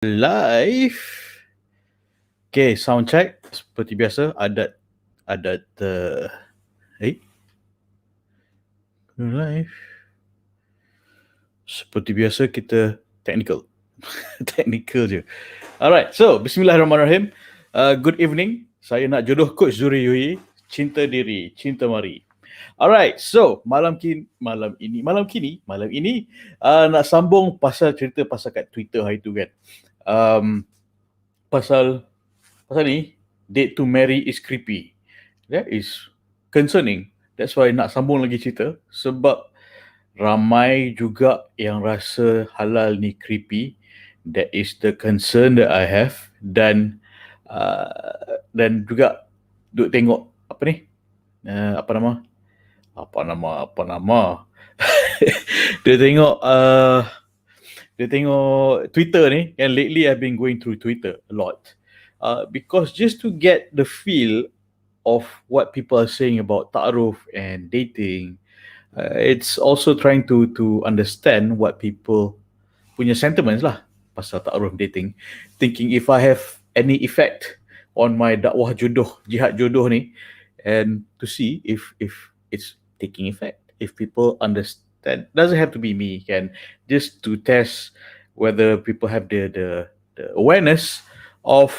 Live. Okay, sound check. Seperti biasa, adat live. Seperti biasa kita technical. Technical je. Alright, so bismillahirrahmanirrahim. Good evening. Saya nak jodoh Coach Zuri Yui. Cinta diri, cinta mari. Alright, so malam ini nak sambung pasal cerita pasal kat Twitter hari tu kan. Pasal ni, date to marry is creepy. That is concerning. That's why nak sambung lagi cerita. Sebab ramai juga yang rasa halal ni creepy. That is the concern that I have. Dan juga duk tengok apa ni? Apa nama? Dia tengok Twitter ni. And lately I've been going through Twitter a lot. Because just to get the feel of what people are saying about ta'aruf and dating, it's also trying to understand what people punya sentiments lah pasal ta'aruf dating, thinking if I have any effect on my dakwah jodoh, jihad jodoh ni, and to see if it's taking effect, if people understand. Doesn't have to be me, can just to test whether people have the awareness of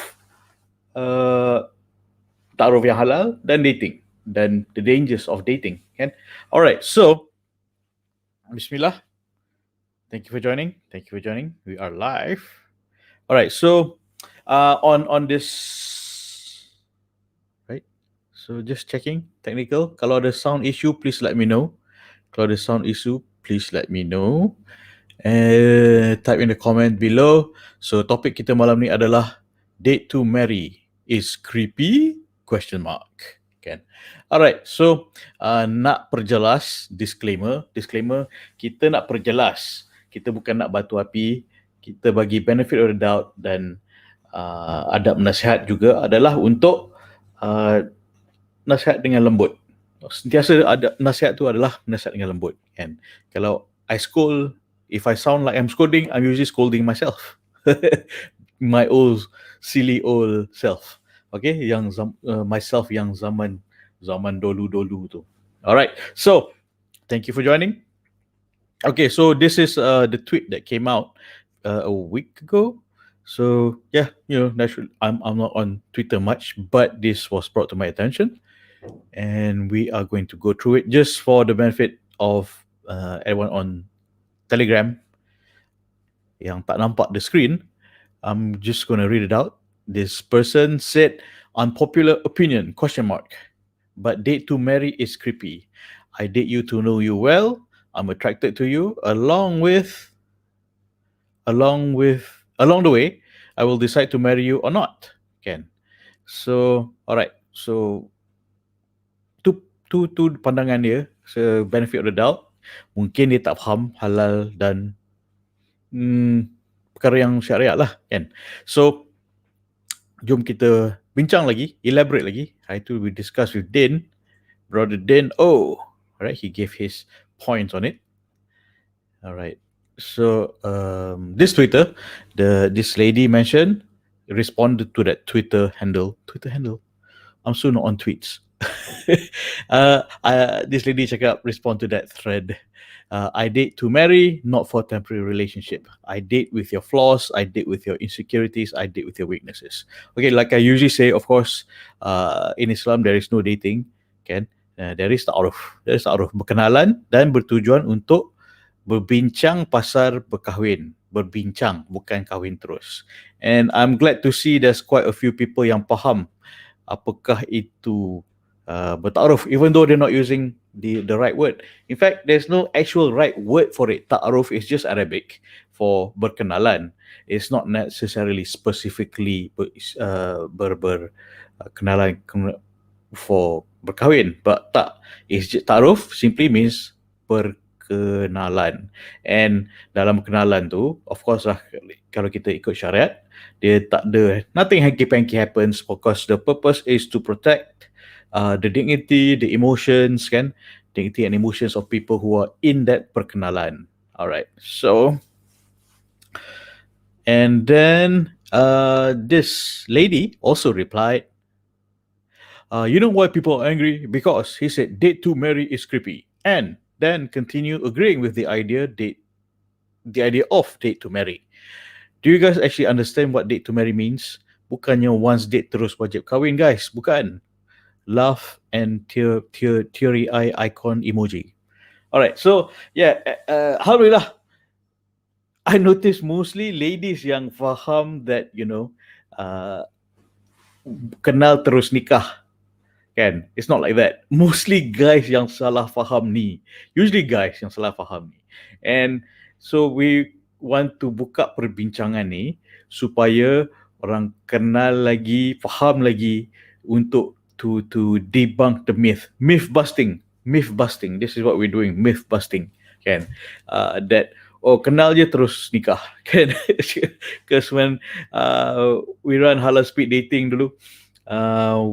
ta'aruf yang halal dan dating dan the dangers of dating, kan? Alright, so bismillah. Thank you for joining. We are live. Alright, so on this, right? So just checking technical. Kalau ada sound issue, please let me know. Type in the comment below. So topik kita malam ni adalah date to marry is creepy? ? Kan? Alright, so nak perjelas disclaimer, kita nak perjelas. Kita bukan nak batu api, kita bagi benefit of the doubt, dan adab nasihat juga adalah untuk nasihat dengan lembut. Sentiasa ada nasihat tu adalah nasihat dengan lembut, kan? Kalau I scold, if I sound like I'm scolding, I'm usually scolding myself. My old silly old self. Okay, myself yang zaman dulu tu. Alright, so thank you for joining. Okay, so this is the tweet that came out a week ago. So yeah, naturally, I'm not on Twitter much, but this was brought to my attention, and we are going to go through it just for the benefit of everyone on Telegram yang tak nampak the screen. I'm just going to read it out. This person said, unpopular opinion, ? But date to marry is creepy. I date you to know you well. I'm attracted to you. Along the way, I will decide to marry you or not. Kan? So, alright. So, tu pandangan dia, so benefit of the doubt. Mungkin dia tak faham halal dan perkara yang syariat lah, kan? So, jom kita bincang lagi, elaborate lagi. Hari tu we discuss with Din, brother Din. Alright, he gave his points on it. Alright, so this Twitter, this lady mentioned, responded to that Twitter handle. I'm soon on tweets. This lady cakap, respond to that thread. I date to marry, not for temporary relationship. I date with your flaws, I date with your insecurities, I date with your weaknesses. Okay, like I usually say, of course, in Islam there is no dating, kan? There is ta'aruf. Berkenalan dan bertujuan untuk berbincang pasal berkahwin. Berbincang, bukan kahwin terus. And I'm glad to see there's quite a few people yang faham apakah itu berta'aruf, even though they're not using the right word. In fact, there's no actual right word for it. Ta'aruf is just Arabic for berkenalan. It's not necessarily specifically berkenalan for berkahwin, but ta'aruf simply means berkenalan. And dalam kenalan tu, of course lah, kalau kita ikut syariat, dia tak ada, nothing hanky-panky happens, because the purpose is to protect the dignity, the emotions, kan? Dignity and emotions of people who are in that perkenalan. Alright, so And then this lady also replied, you know why people are angry? Because he said date to marry is creepy. And then continue agreeing with the idea of date to marry. Do you guys actually understand what date to marry means? Bukannya once date terus wajib kahwin, guys. Bukan. Laugh and teary eye icon emoji. All right. So yeah, alhamdulillah, I noticed mostly ladies yang faham that uh, kenal terus nikah. Kan? It's not like that. Mostly guys yang salah faham ni. Usually guys yang salah faham ni. And so we want to buka perbincangan ni supaya orang kenal lagi, faham lagi untuk to debunk the myth. Myth busting. Myth busting. This is what we're doing. Myth busting. Kan? That kenal je terus nikah. Kan? Because when we run halal speed dating dulu,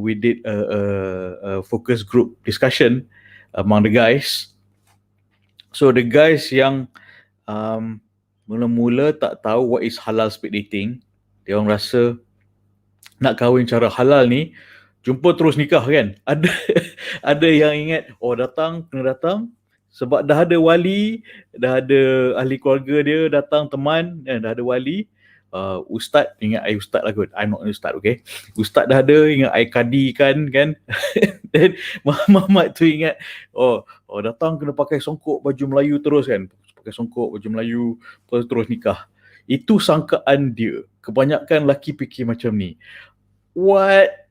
we did a focus group discussion among the guys. So the guys yang mula-mula tak tahu what is halal speed dating, dia orang rasa nak kahwin cara halal ni jumpa terus nikah kan. Ada yang ingat kena datang sebab dah ada wali, dah ada ahli keluarga dia datang, teman, dah ada wali. Ustaz, ingat I ustaz lah kot. I'm not an ustaz, okay? Ustaz dah ada, ingat I kadi kan. Dan Muhammad tu ingat, datang kena pakai songkok baju Melayu terus kan. Pakai songkok baju Melayu, terus nikah. Itu sangkaan dia. Kebanyakan lelaki fikir macam ni. What?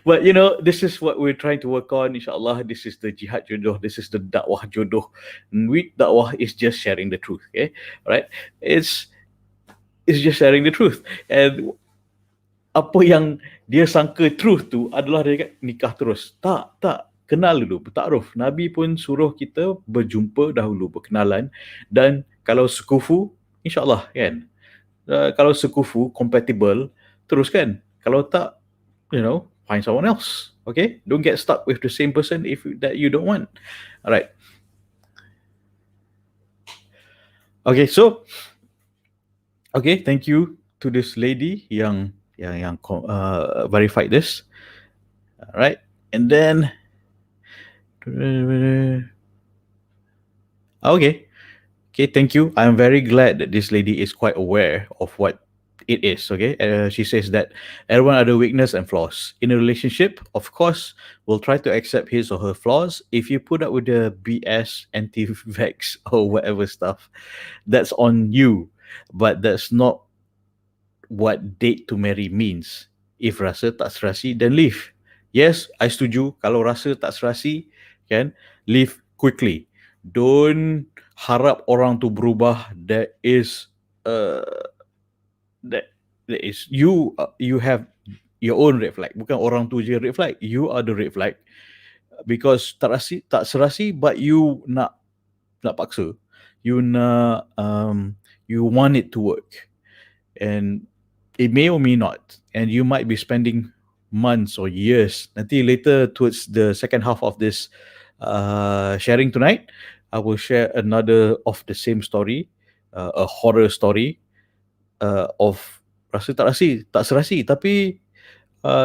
But this is what we're trying to work on. Inshallah, this is the jihad jodoh. This is the dakwah jodoh. And with dakwah is just sharing the truth. Okay, alright. It's just sharing the truth. And apa yang dia sangka truth tu adalah dia nikah terus. Tak. Kenal dulu, bertaaruf. Nabi pun suruh kita berjumpa dahulu, berkenalan. Dan kalau sekufu, insyaAllah kan. Kalau sekufu, compatible, teruskan. Kalau tak, find someone else. Okay? Don't get stuck with the same person that you don't want. Alright. Okay, so thank you to this lady yang verified this. Alright. And then okay, thank you. I'm very glad that this lady is quite aware of what it is. Okay, she says that everyone has a weakness and flaws in a relationship. Of course, we'll try to accept his or her flaws. If you put up with the BS, anti-vax or whatever stuff, that's on you. But that's not what date to marry means. If rasa tak serasi, then leave. Yes, I setuju. Kalau rasa tak serasi, kan, leave quickly. Don't harap orang tu berubah. That is you have your own red flag. Bukan orang tu je red flag. You are the red flag. Because tak serasi, but you nak paksa. You want it to work. And it may or may not. And you might be spending months or years. Nanti later towards the second half of this sharing tonight, I will share another of the same story, a horror story of rasa tak serasi, tapi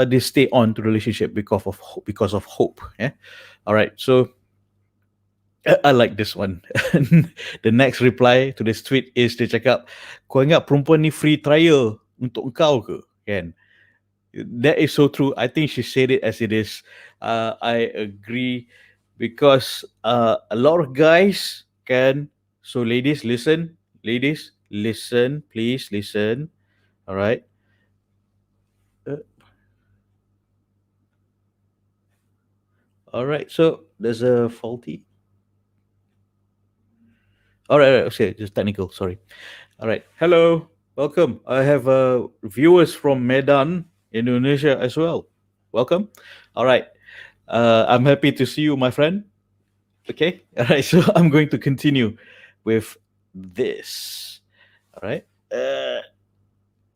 they stay on to the relationship because of hope. Yeah. All right. So I like this one. The next reply to this tweet is dia cakap, kau ingat perempuan ni free trial untuk engkau ke? Kan? That is so true. I think she said it as it is. I agree because a lot of guys can. So ladies, listen. Ladies, listen. Please listen. All right. All right. So there's a faulty. All right. Okay. Just technical. Sorry. All right. Hello. Welcome. I have viewers from Medan, Indonesia as well. Welcome. All right. I'm happy to see you, my friend. Okay. All right. So I'm going to continue with this. All right.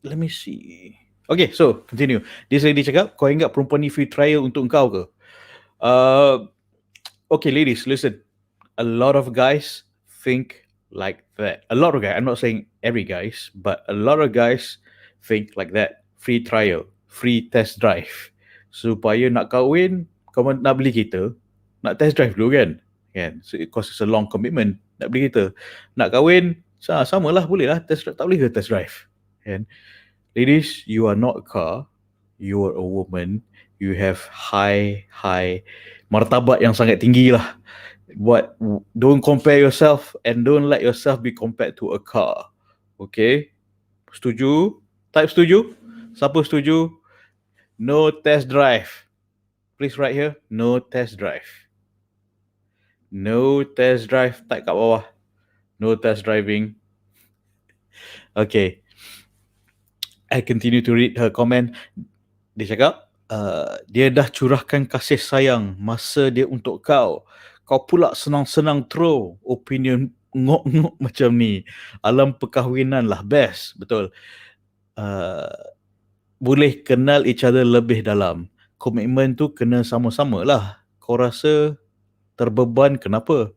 Let me see. Okay. So continue. This lady cakap, kau ingat perempuan ni free trial untuk engkau ke? Okay, ladies, listen. A lot of guys think like that. A lot of guys, I'm not saying every guys, but a lot of guys think like that. Free trial, free test drive. Supaya nak kahwin, kau nak beli kereta, nak test drive dulu kan? So, because it's a long commitment, nak beli kereta. Nak kahwin, sama lah, boleh lah, test drive, tak boleh ke test drive? Kan? Ladies, you are not a car, you are a woman, you have high martabat yang sangat tinggi lah. Don't compare yourself and don't let yourself be compared to a car. Okay? Setuju? Type setuju? Siapa setuju? No test drive. Please write here. No test drive. No test drive. Type kat bawah. No test driving. Okay. I continue to read her comment. Dia cakap, dia dah curahkan kasih sayang masa dia untuk kau. Kau pula senang-senang throw opinion ngok-ngok macam ni. Alam perkahwinan lah best. Betul. Boleh kenal each other lebih dalam. Komitmen tu kena sama-sama lah. Kau rasa terbeban kenapa?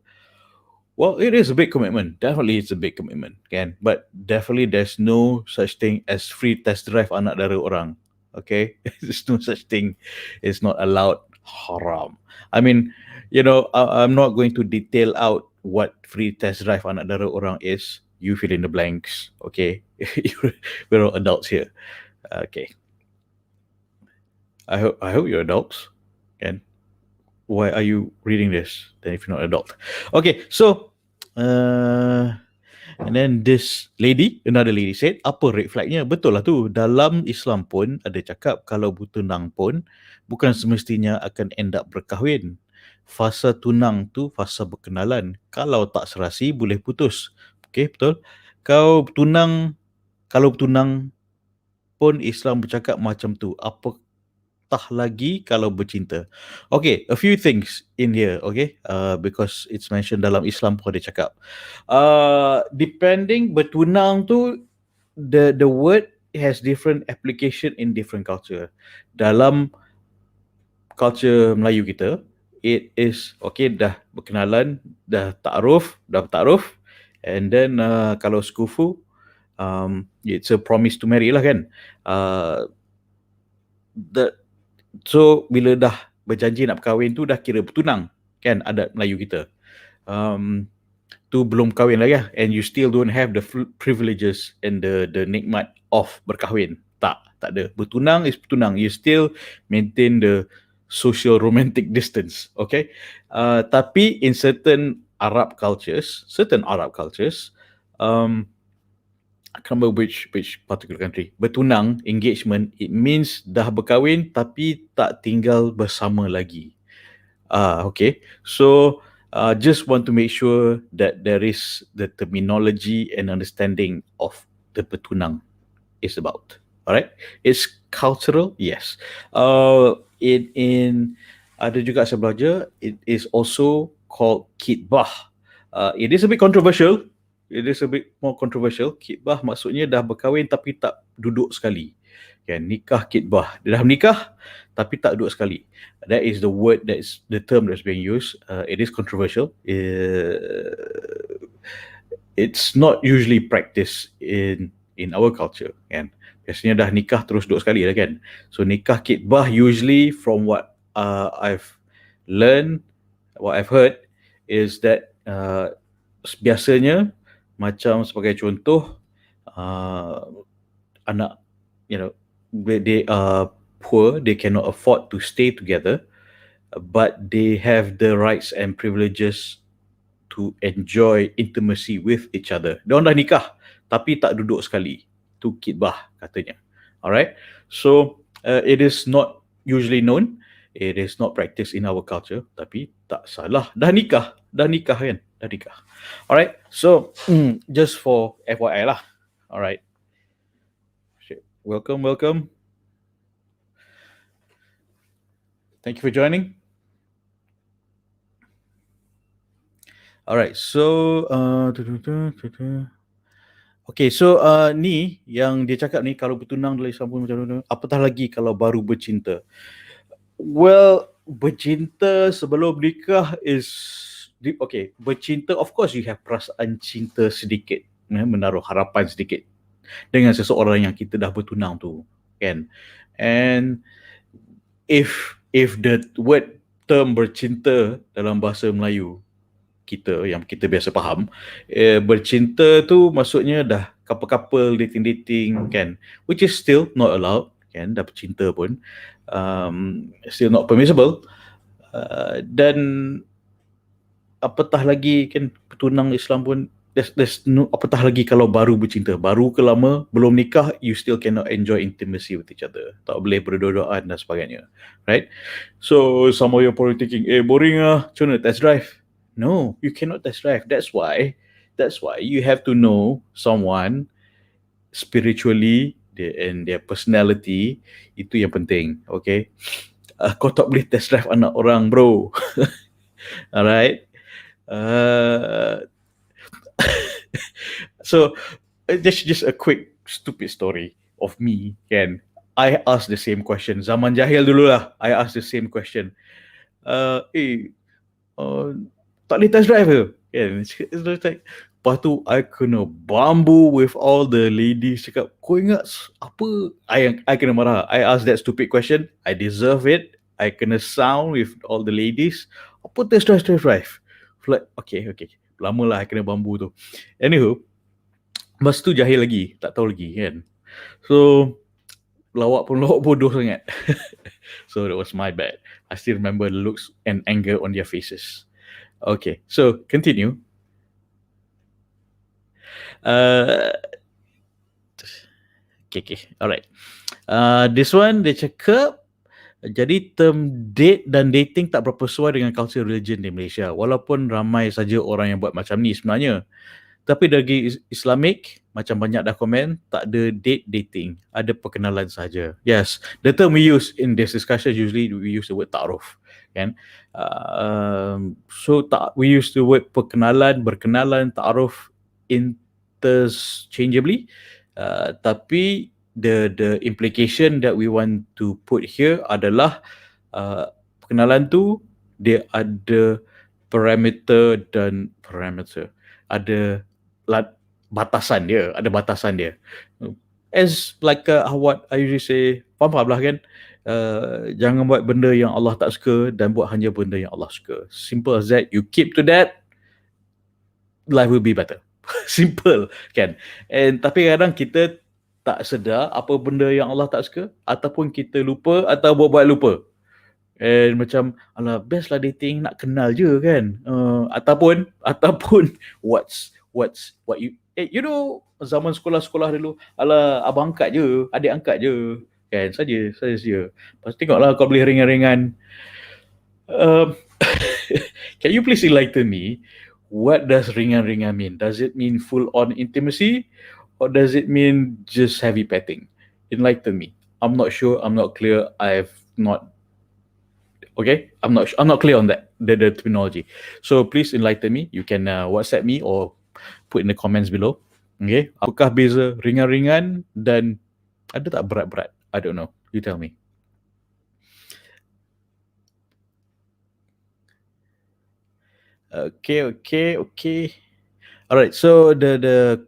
Well, it is a big commitment. Definitely it's a big commitment, kan? But definitely there's no such thing as free test drive anak dara orang. Okay? There's no such thing. It's not allowed. Haram. I mean, I'm not going to detail out what free test drive anak dara orang is. You fill in the blanks. Okay? We're all adults here. Okay. I hope you're adults. And why are you reading this then if you're not adult? Okay, so and then this another lady said, apa red flagnya? Betul lah tu. Dalam Islam pun ada cakap kalau bertunang pun bukan semestinya akan end up berkahwin. Fasa tunang tu fasa berkenalan. Kalau tak serasi boleh putus. Okay, betul. Kalau bertunang pun Islam bercakap macam tu. Apatah lagi kalau bercinta. Okay, a few things in here, okay? Because it's mentioned dalam Islam pun ada cakap. Depending, bertunang tu, the word has different application in different culture. Dalam culture Melayu kita, it is, okay, dah berkenalan, dah taaruf, and then kalau sekufu, it's a promise to marry lah kan. So bila dah berjanji nak berkahwin tu dah kira bertunang kan, adat Melayu kita. Tu belum kahwin lagi lah, and you still don't have the privileges and the nikmat of berkahwin. Tak ada. Bertunang is bertunang. You still maintain the social romantic distance. Okay. Tapi in certain Arab cultures, I can't remember which particular country. Bertunang, engagement, it means dah berkahwin tapi tak tinggal bersama lagi. Okay. So, just want to make sure that there is the terminology and understanding of the bertunang is about. Alright? It's cultural, yes. In ada juga saya belajar, it is also called kitbah. It is a bit controversial. It is a bit more controversial. Kitbah maksudnya dah berkahwin tapi tak duduk sekali. Kan, nikah kitbah. Dia dah menikah tapi tak duduk sekali. That is the word, that's the term that's being used. It is controversial. It's not usually practiced in our culture, kan. Biasanya dah nikah terus duduk sekali lah kan. So nikah kitbah usually, from what I've learned, what I've heard, is that biasanya macam sebagai contoh, anak, they are poor, they cannot afford to stay together, but they have the rights and privileges to enjoy intimacy with each other. Diorang dah nikah tapi tak duduk sekali. Tu kitbah katanya. Alright. So it is not usually known. It is not practiced in our culture, tapi tak salah. Dah nikah kan? Dah nikah. Alright. So just for FYI lah. Alright. Welcome. Thank you for joining. Alright, so okay, so ni yang dia cakap ni, kalau bertunang dalam Islam pun macam mana, apatah lagi kalau baru bercinta. Well, bercinta sebelum nikah is okay, bercinta, of course you have perasaan cinta sedikit, menaruh harapan sedikit dengan seseorang yang kita dah bertunang tu, kan. And if the word term bercinta dalam bahasa Melayu kita yang kita biasa faham, bercinta tu maksudnya dah couple-couple, dating-dating, kan, which is still not allowed, kan, dah bercinta pun still not permissible. Dan apatah lagi, kan, petunang Islam pun there's no, apatah lagi kalau baru bercinta, baru ke lama, belum nikah, you still cannot enjoy intimacy with each other, tak boleh berdua-duaan dan sebagainya, right? So some of you probably thinking, boring ah, macam mana test drive? No, you cannot test drive. That's why you have to know someone spiritually and their personality. Itu yang penting, okay? Kau tak boleh test drive anak orang, bro. Alright. So just a quick stupid story of me, kan. I asked the same question. Zaman jahil dulu lah, I asked the same question. Tak boleh test drive ke? Kan? Lepas tu I kena bambu with all the ladies, cakap, kau ingat apa? I kena marah. I asked that stupid question. I deserve it. I kena sound with all the ladies. Apa test drive? Like, okay. Lama lah I kena bambu tu. Anywho, masa tu jahil lagi, tak tahu lagi, kan. So lawak pun lawak bodoh sangat. So that was my bad. I still remember the looks and anger on their faces. Okay, so continue. Okay, alright. This one dia cakap, jadi term date dan dating tak berapa sesuai dengan culture religion di Malaysia, walaupun ramai saja orang yang buat macam ni sebenarnya. Tapi dari Islamic, macam banyak dah komen, tak ada date dating, ada perkenalan saja. Yes, the term we use in this discussion, usually we use the word ta'aruf, kan. So we use the word berkenalan, ta'aruf interchangeably, tapi the implication that we want to put here adalah perkenalan tu dia ada parameter, ada batasan dia. As like what I usually say, faham lah, kan. Jangan buat benda yang Allah tak suka dan buat hanya benda yang Allah suka. Simple as that. You keep to that, life will be better. Simple, kan. And tapi kadang kita tak sedar apa benda yang Allah tak suka, ataupun kita lupa atau buat lupa. And macam, alah, best lah dating, nak kenal je, kan. Ataupun what you know, zaman sekolah dulu, alah, abang angkat je, adik angkat je, kan, saja. Lepas tengoklah kau boleh ringan-ringan. Can you please enlighten me, what does ringan-ringan mean? Does it mean full on intimacy, or does it mean just heavy petting? Enlighten me. I'm not sure, I'm not clear, I'm not clear on that, the terminology. So please enlighten me. You can WhatsApp me or put in the comments below. Okay, apakah beza ringan-ringan dan ada tak berat-berat? I don't know. You tell me. Okay. Alright, so the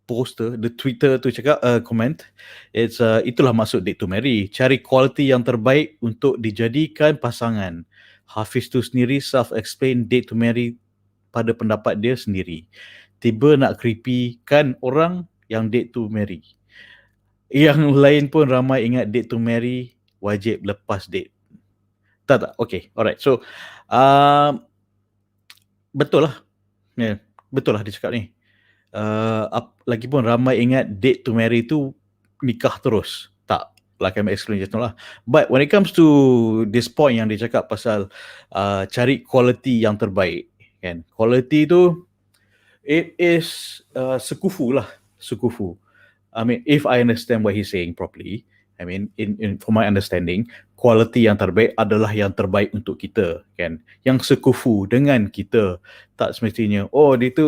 poster, the Twitter tu cakap, comment, it's itulah maksud date to marry, cari quality yang terbaik untuk dijadikan pasangan. Hafiz tu sendiri self-explain date to marry pada pendapat dia sendiri. Tiba nak creepy kan orang yang date to marry. Yang lain pun ramai ingat date to marry wajib lepas date. Tak, okay, alright. So betul lah dia cakap ni. Lagipun ramai ingat date to marry tu nikah terus. Tak, like I explain just now lah. But when it comes to this point yang dia cakap pasal cari quality yang terbaik, kan, quality tu it is sekufu. I mean, if I understand what he's saying properly, I mean, from my understanding, quality yang terbaik adalah yang terbaik untuk kita, kan. Yang sekufu dengan kita, tak semestinya, dia tu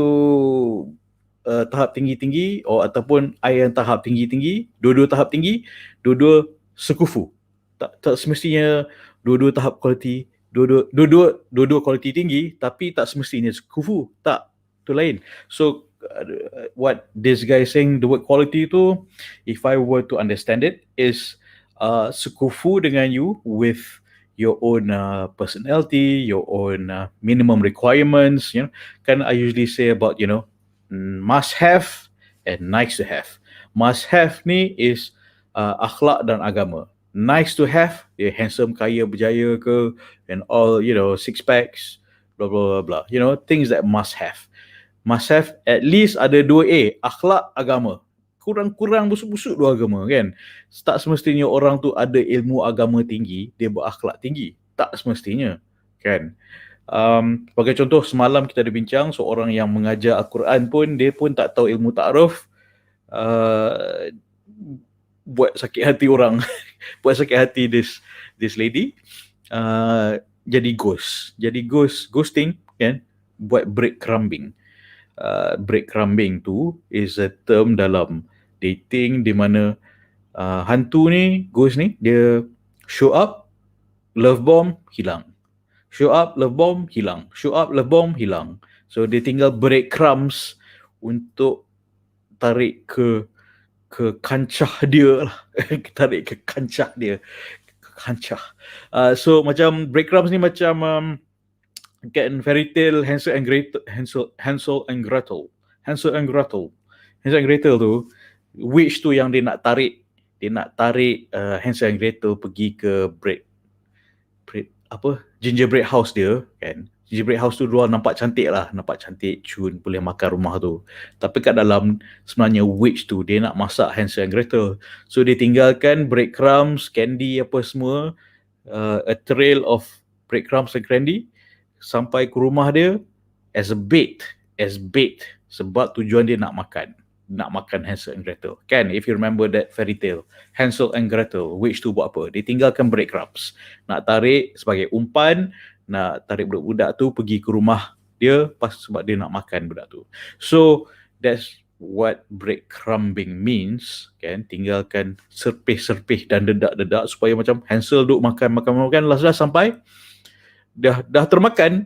tahap tinggi-tinggi, ataupun I yang tahap tinggi-tinggi, dua-dua tahap tinggi, dua-dua sekufu. Tak semestinya dua-dua tahap quality, dua-dua kualiti tinggi, tapi tak semestinya kufu. Tak, tu lain. So what this guy saying, the word quality tu, if I were to understand it, is sekufu dengan you with your own personality, your own minimum requirements. Kan I usually say about, must have and nice to have. Must have ni is akhlak dan agama. Nice to have, dia handsome, kaya, berjaya ke, and all, six packs, blah, blah, blah, blah. Things that must have. Must have at least ada 2A, akhlak, agama. Kurang-kurang busuk-busuk dua agama, kan? Tak semestinya orang tu ada ilmu agama tinggi, dia berakhlak tinggi. Tak semestinya, kan? Sebagai contoh, semalam kita ada bincang, seorang yang mengajar Al-Quran pun, dia pun tak tahu ilmu ta'aruf, buat sakit hati orang. Buat sakit hati this lady, jadi ghosting, kan, buat breadcrumbing. Breadcrumbing tu is a term dalam dating di mana hantu ni, ghost ni, dia show up, love bomb, hilang. Show up, love bomb, hilang. Show up, love bomb, hilang. So dia tinggal breadcrumbs untuk tarik ke kancah dia lah. Tarik ke kancah dia. Kancah. So macam breadcrumbs ni macam kan fairy tale Hansel and Gretel. Hansel and Gretel tu, witch tu yang dia nak tarik Hansel and Gretel pergi ke gingerbread house dia, kan. Gingerbread house tu luar nampak cantik, cun, boleh makan rumah tu. Tapi kat dalam sebenarnya witch tu dia nak masak Hansel and Gretel. So dia tinggalkan breadcrumbs, candy apa semua, a trail of breadcrumbs and candy sampai ke rumah dia as bait, sebab tujuan dia nak makan Hansel and Gretel. Kan, if you remember that fairy tale, Hansel and Gretel, witch tu buat apa? Dia tinggalkan breadcrumbs, nak tarik sebagai umpan, nak tarik budak-budak tu pergi ke rumah dia sebab dia nak makan budak tu. So that's what breadcrumbing means, kan? Tinggalkan serpih-serpih dan dedak-dedak supaya macam Hansel duk makan, last sampai dah termakan,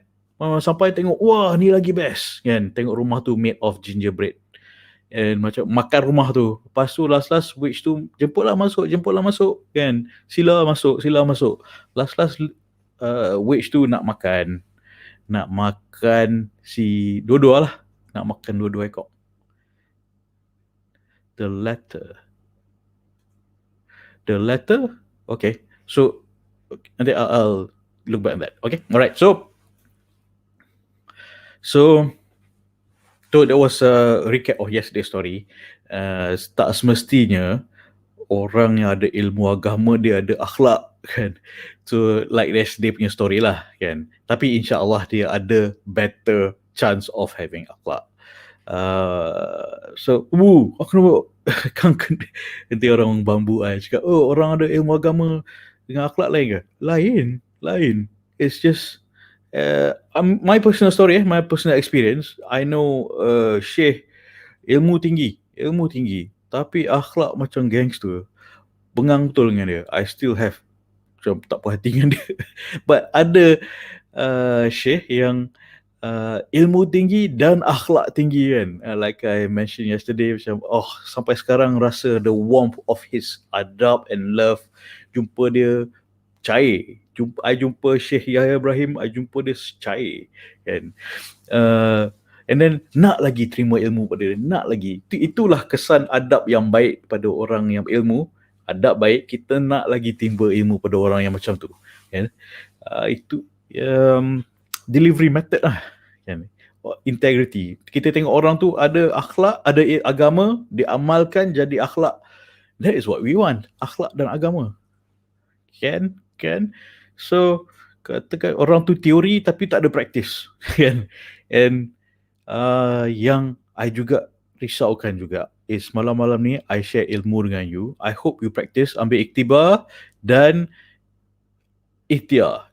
sampai tengok, wah ni lagi best, kan? Tengok rumah tu made of gingerbread, and macam makan rumah tu. Lepas tu last witch tu jemputlah masuk, kan? Sila masuk. Last witch tu nak makan si dua-dua lah, nak makan dua-dua ekor. The letter, okay. So nanti I'll look back at that. Okay, alright. So that was a recap of yesterday's story. Tak semestinya orang yang ada ilmu agama dia ada akhlak, kan. So like that's dia punya story lah, kan. Tapi insyaAllah dia ada better chance of having akhlak. So aku nampak kan nanti orang bambu cakap, oh orang ada ilmu agama dengan akhlak lain ke? Lain. It's just my personal story, my personal experience. I know Syekh ilmu tinggi, tapi akhlak macam gangster. Bengang betul dengan dia. I still have macam tak puas hati dengan dia. But ada Syekh yang ilmu tinggi dan akhlak tinggi, kan. Like I mentioned yesterday, macam sampai sekarang rasa the warmth of his adab and love. Jumpa dia cair. I jumpa Syekh Yahya Ibrahim, I jumpa dia cair, kan. And then nak lagi terima ilmu pada dia, nak lagi. Itulah kesan adab yang baik pada orang yang berilmu. Adab baik, kita nak lagi timba ilmu pada orang yang macam tu, kan. Itu delivery method lah, kan. Integrity. Kita tengok orang tu ada akhlak, ada agama, dia amalkan jadi akhlak. That is what we want, akhlak dan agama, kan. So katakan orang tu teori tapi tak ada praktis, kan. And yang I juga risaukan juga is malam-malam ni I share ilmu dengan you. I hope you practice, ambil iktibar dan ikhtiar.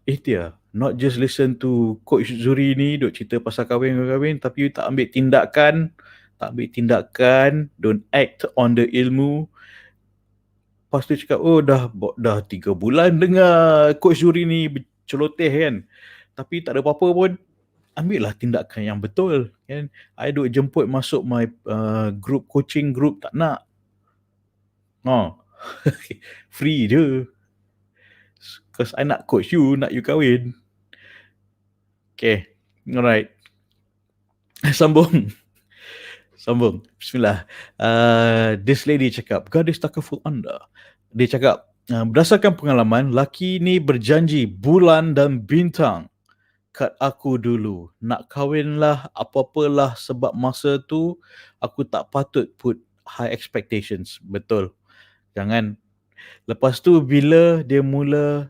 Not just listen to Coach Zuri ni duk cerita pasal kahwin, tapi you tak ambil tindakan, don't act on the ilmu. Lepas tu cakap, dah 3 bulan dengar Coach Zuri ni celoteh kan. Tapi tak ada apa-apa pun, ambillah tindakan yang betul kan. I duk jemput masuk my group, coaching group, tak nak. Free je. Because I nak coach you, nak you kahwin. Okay, alright. Sambung. Bismillah. This lady cakap, gadis takaful anda. Dia cakap, berdasarkan pengalaman, laki ni berjanji bulan dan bintang kat aku dulu. Nak kahwinlah, apa-apalah, sebab masa tu aku tak patut put high expectations. Betul. Jangan. Lepas tu bila dia mula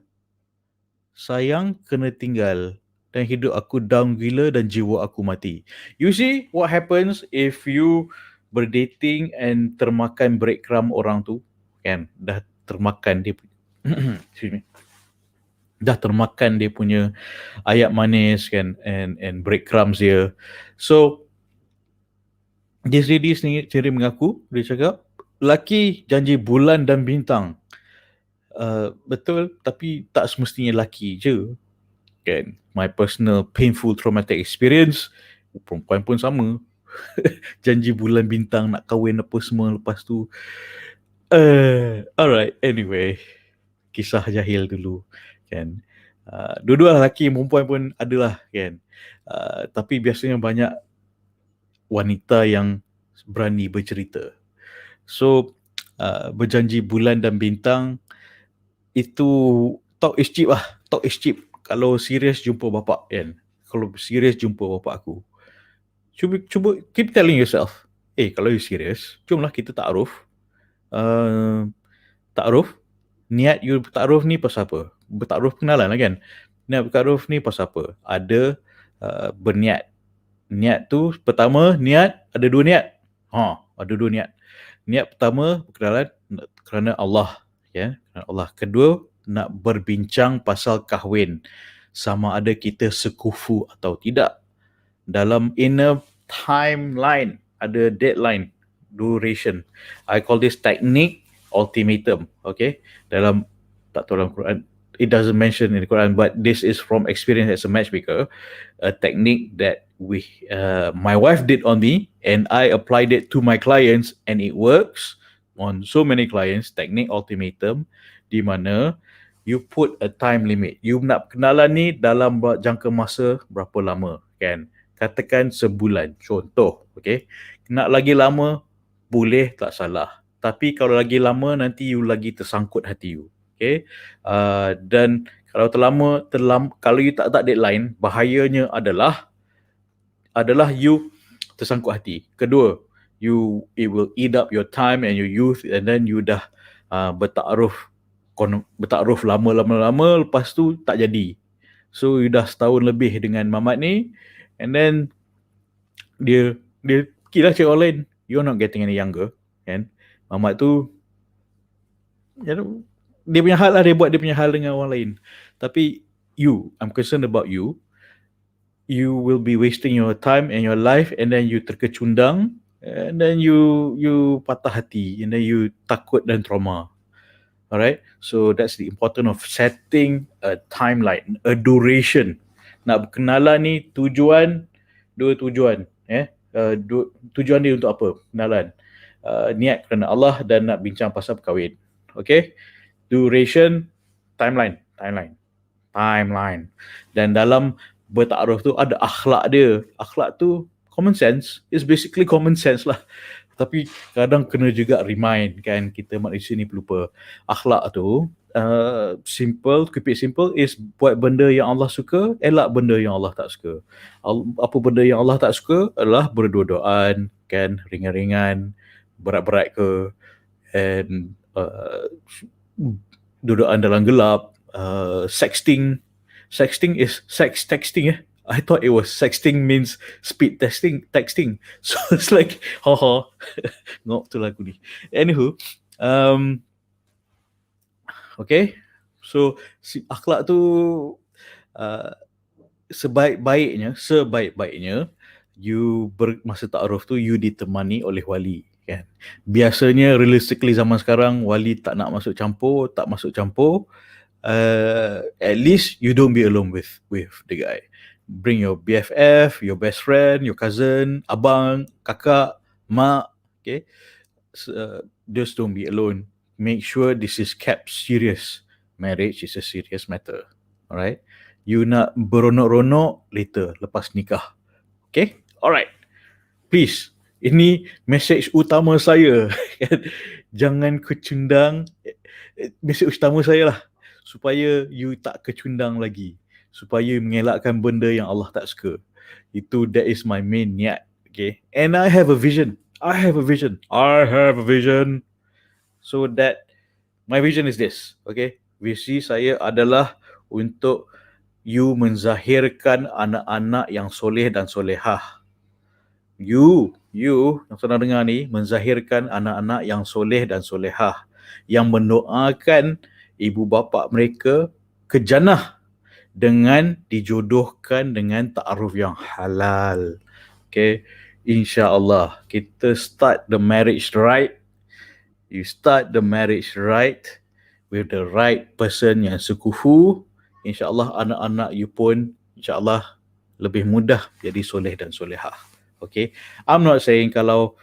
sayang, kena tinggal. Dan hidup aku down gila dan jiwa aku mati. You see what happens if you berdating and termakan breadcrumb orang tu, kan? Dah termakan dia excuse me. Dah termakan dia punya ayat manis kan, and breadcrumbs dia. So this lady sendiri mengaku, dia cakap laki janji bulan dan bintang. Betul, tapi tak semestinya laki je kan. My personal painful traumatic experience, perempuan pun sama. Janji bulan bintang nak kahwin apa semua, lepas tu alright, anyway, kisah jahil dulu kan. Dua-dua lelaki perempuan pun adalah kan. Tapi biasanya banyak wanita yang berani bercerita. So berjanji bulan dan bintang itu talk is cheap lah. Talk is cheap. Kalau serius jumpa bapak kan. Kalau serius jumpa bapak aku, cuba keep telling yourself, kalau you serius, jomlah kita taaruf. Taaruf, niat you taaruf ni pasal apa? Bertaaruf kenalan lah kan. Niat bertaaruf ni pasal apa? Ada berniat. Niat tu pertama, niat ada dua niat. Ada dua niat. Niat pertama berkenalan kerana Allah, ya, kerana Allah. Kedua, nak berbincang pasal kahwin, sama ada kita sekufu atau tidak. Dalam inner timeline, ada deadline, duration. I call this technique ultimatum. Okay, dalam, tak tahu dalam Quran, it doesn't mention in the Quran, but this is from experience as a matchmaker, a technique that my wife did on me, and I applied it to my clients, and it works on so many clients. Technique ultimatum, di mana you put a time limit. You nak kenalan ni dalam jangka masa berapa lama kan? Katakan sebulan, contoh. Okay, nak lagi lama boleh, tak salah. Tapi kalau lagi lama, nanti you lagi tersangkut hati you. Okay, dan kalau terlama, kalau you tak deadline, bahayanya adalah you tersangkut hati. Kedua, it will eat up your time and your youth, and then you dah bertaaruf lama, lepas tu tak jadi. So you dah setahun lebih dengan mamat ni, and then dia kira cewek lain. You're not getting any younger kan. Mamat tu, dia punya hal lah, dia buat dia punya hal dengan orang lain. Tapi I'm concerned about you will be wasting your time and your life, and then you terkecundang, and then you patah hati, and then you takut dan trauma. Alright, so that's the importance of setting a timeline, a duration. Nak berkenalan ni dua tujuan. Tujuan dia untuk apa? Kenalan. Niat kerana Allah dan nak bincang pasal perkahwin. Okay, duration, timeline. Dan dalam bertaaruf tu ada akhlak dia. Akhlak tu common sense, is basically common sense lah. Tapi kadang kena juga remind kan, kita manusia ni pelupa. Akhlak tu simple, keep it simple, is buat benda yang Allah suka, elak benda yang Allah tak suka. Apa benda yang Allah tak suka adalah berdua-duaan kan, ringan-ringan, berat-berat ke, and duduan dalam gelap, sexting is sex texting. I thought it was sexting means speed texting. So it's like, ngok tu lagu ni. Anywho, okay. So akhlak tu sebaik-baiknya you masa taaruf tu you ditemani oleh wali kan. Biasanya realistically zaman sekarang wali tak masuk campur. at least you don't be alone with the guy. Bring your BFF, your best friend, your cousin, abang, kakak, mak. Okay, just don't be alone. Make sure this is kept serious. Marriage is a serious matter. Alright, you nak beronok-ronok later lepas nikah. Okay, alright. Please, ini message utama saya. Jangan kecundang. Message utama saya lah, supaya you tak kecundang lagi, supaya mengelakkan benda yang Allah tak suka. That is my main niat. Okay, and I have a vision. So that my vision is this. Okay, visi saya adalah untuk you menzahirkan anak-anak yang soleh dan solehah. You yang sedang dengar ni, menzahirkan anak-anak yang soleh dan solehah, yang mendoakan ibu bapa mereka ke jannah dengan dijodohkan dengan ta'aruf yang halal. Okay, insya-Allah kita start the marriage right. You start the marriage right with the right person yang sekufu, insya-Allah anak-anak you pun insya-Allah lebih mudah jadi soleh dan solehah. Okay, I'm not saying kalau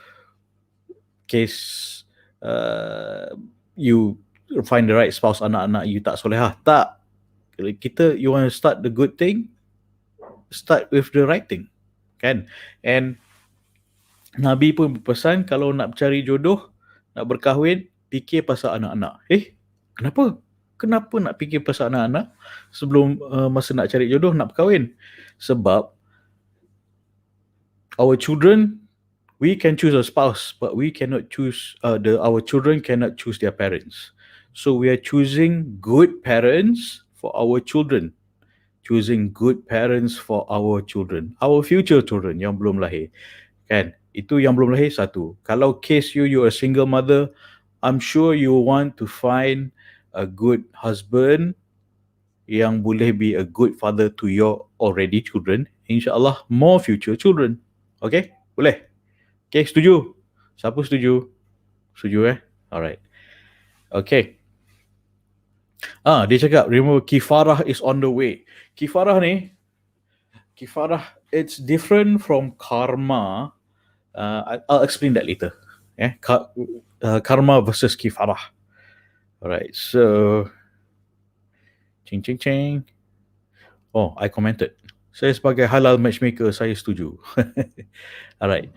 case you find the right spouse, anak-anak you tak solehah. Tak. You want to start the good thing, start with the right thing. Kan? And Nabi pun berpesan kalau nak cari jodoh, nak berkahwin, fikir pasal anak-anak. Kenapa? Kenapa nak fikir pasal anak-anak sebelum masa nak cari jodoh, nak berkahwin? Sebab our children, we can choose a spouse, but we cannot choose, our children cannot choose their parents. So we are choosing good parents for our children. Our future children yang belum lahir. Kan? Itu yang belum lahir satu. Kalau case you're a single mother, I'm sure you want to find a good husband yang boleh be a good father to your already children. InsyaAllah more future children. Okay? Boleh? Okay, setuju? Siapa setuju? Setuju Alright. Okay. Dia cakap, remember, kifarah is on the way. Kifarah, it's different from karma. I'll explain that later. Karma versus kifarah. Alright, so Ching. Oh, I commented. Saya sebagai halal matchmaker, saya setuju. Alright.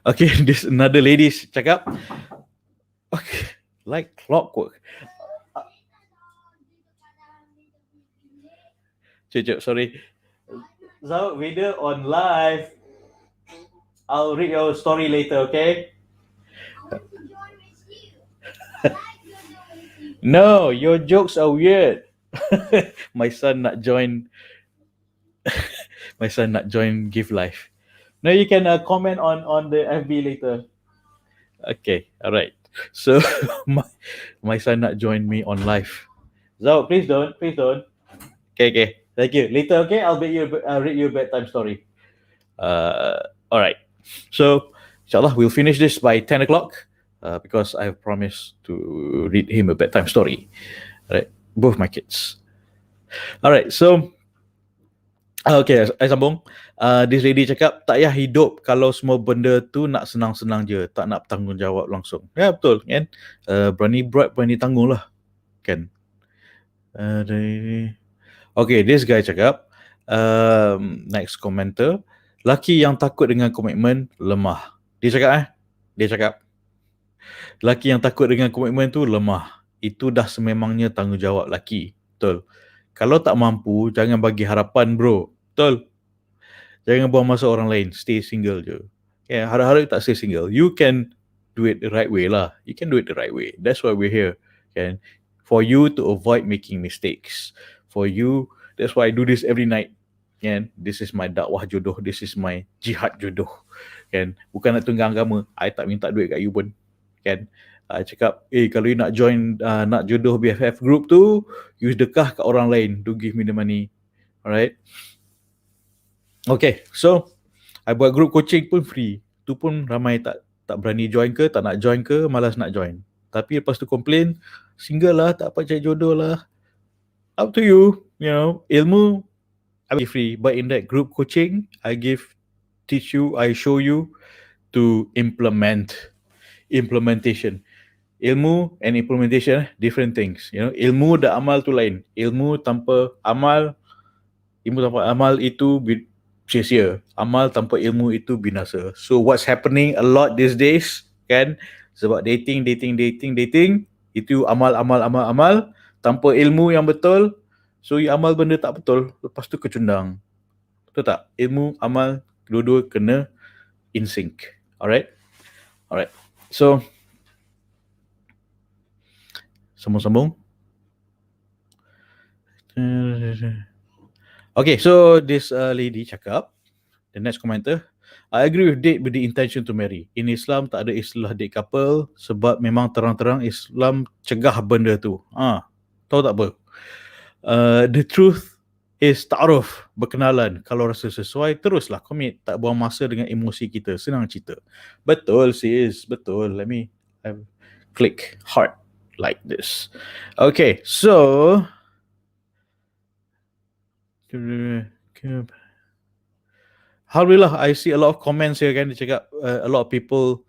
Okay, this another lady cakap, okay, like clockwork. Cik, sorry. So, video on live. I'll read your story later, okay? No, your jokes are weird. My son nak join Give Life. No, you can comment on the FB later. Okay, alright. So my son nak join me on live. So please don't. Okay. Thank you. Later, okay, I'll read you a bedtime story. Alright. So inshallah we'll finish this by 10 o'clock because I have promised to read him a bedtime story. Alright, both my kids. Alright, so okay, saya sambung. This lady cakap, tak payah hidup kalau semua benda tu nak senang-senang je, tak nak tanggungjawab langsung. Ya, betul kan? Berani berat, berani tanggung lah. Kan? Okay, this guy cakap, next commenter, laki yang takut dengan komitmen lemah. Dia cakap, laki yang takut dengan komitmen tu lemah. Itu dah sememangnya tanggungjawab laki. Betul. Kalau tak mampu, jangan bagi harapan, bro. Betul. Jangan buang masa orang lain. Stay single je. Okay, harap-harap tak stay single. You can do it the right way lah. That's why we're here. Okay? For you to avoid making mistakes. For you, that's why I do this every night. Kan? This is my dakwah jodoh. This is my jihad jodoh. Kan? Bukan nak tunggang agama. I tak minta duit kat you pun. Kan? I cakap, kalau you nak join nak jodoh BFF group tu, you sedekah kat orang lain. Don't give me the money. Alright? Okay, so I buat group coaching pun free. Tu pun ramai tak berani join ke, tak nak join ke, malas nak join. Tapi lepas tu complain, single lah, tak dapat cari jodoh lah. Up to you. You know, ilmu I give free, but in that group coaching, I show you to implementation. Ilmu and implementation, different things. You know, ilmu dan amal tu lain. Ilmu tanpa amal itu sia-sia. Amal tanpa ilmu itu binasa. So what's happening a lot these days, kan? Sebab dating, itu amal tanpa ilmu yang betul. So you amal benda tak betul, lepas tu kecundang. Betul tak? Ilmu, amal, dua-dua kena in sync. Alright? So, sambung-sambung. Okay, so this lady cakap, the next commenter, I agree with date with the intention to marry. In Islam tak ada istilah date couple sebab memang terang-terang Islam cegah benda tu. Tahu tak apa? The truth is taaruf, berkenalan. Kalau rasa sesuai, teruslah commit. Tak buang masa dengan emosi kita. Senang cerita. Betul sis, betul. Let me click heart like this. Okay, so Alhamdulillah, I see a lot of comments here kan. Dia cakap a lot of people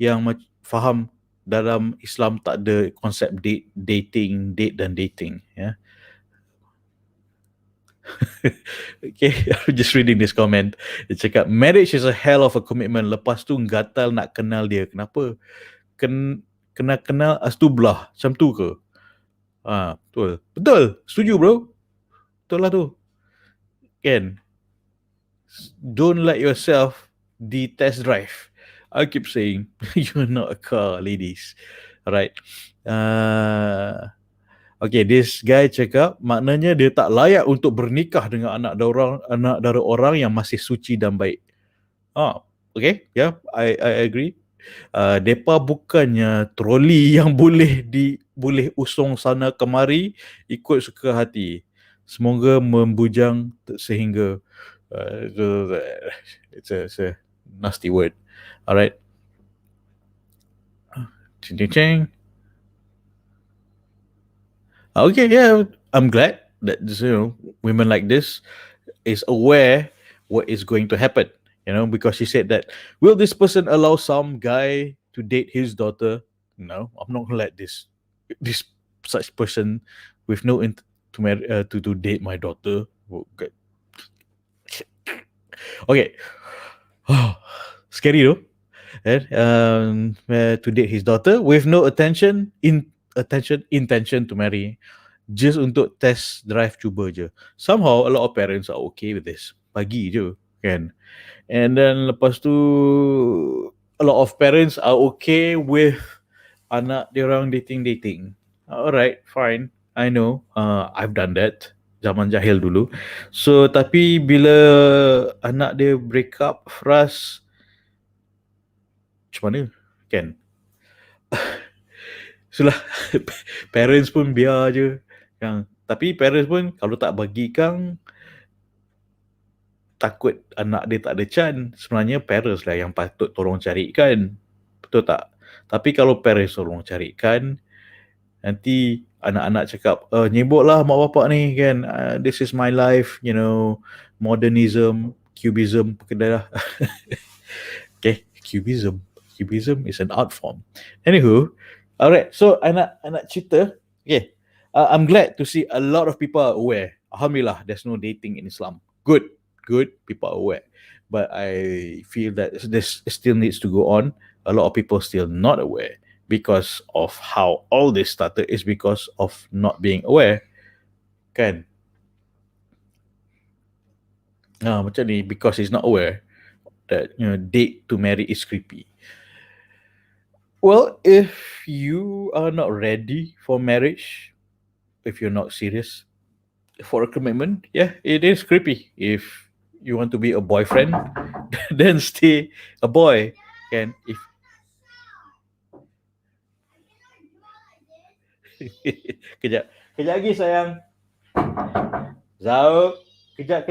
yang faham dalam Islam tak ada konsep date dan dating. Yeah. Okay, I'm just reading this comment. Dia cakap, marriage is a hell of a commitment. Lepas tu gatal nak kenal dia. Kenapa? Kena kenal astublah. Macam tu ke? Betul. Betul. Setuju bro. Betul lah tu. Kan? Don't let yourself test drive. I keep saying, you're not a car, ladies. Alright. Okay, this guy cakap, maknanya dia tak layak untuk bernikah dengan anak dara orang yang masih suci dan baik. Okay, yeah, I agree. Depa bukannya troli yang boleh usung sana kemari ikut suka hati. Semoga membujang sehingga it's a nasty word. Alright. Ching. Okay, yeah, I'm glad that women like this is aware what is going to happen. Because she said that, will this person allow some guy to date his daughter? No, I'm not gonna let this such person with no intent to date my daughter. Okay. Scary though. To date his daughter with no intention to marry, just untuk test drive, cuba je. Somehow a lot of parents are okay with this. Bagi je kan. And then lepas tu a lot of parents are okay with anak dia orang dating. Alright, fine. I know. I've done that zaman jahil dulu. So tapi bila anak dia break up, frust, macam mana kan? Itulah. Parents pun biar je kan. Tapi parents pun kalau tak bagi kang, takut anak dia tak ada chance, sebenarnya parents lah yang patut tolong carikan. Betul tak? Tapi kalau parents tolong carikan, nanti anak-anak cakap, nyebut lah mak bapak ni kan, this is my life, modernism, cubism, kedah. Okay, cubism is an art form. Anywho, alright, so anak cerita, okay, I'm glad to see a lot of people are aware. Alhamdulillah, there's no dating in Islam. Good, people are aware. But I feel that this still needs to go on. A lot of people still not aware because of how all this started is because of not being aware. Kan? Macam ni, because he's not aware that date to marry is creepy. Well, if you are not ready for marriage, if you're not serious for a commitment, yeah, it is creepy. If you want to be a boyfriend, then stay a boy. Kan? Kejap lagi sayang. Zau, kejap.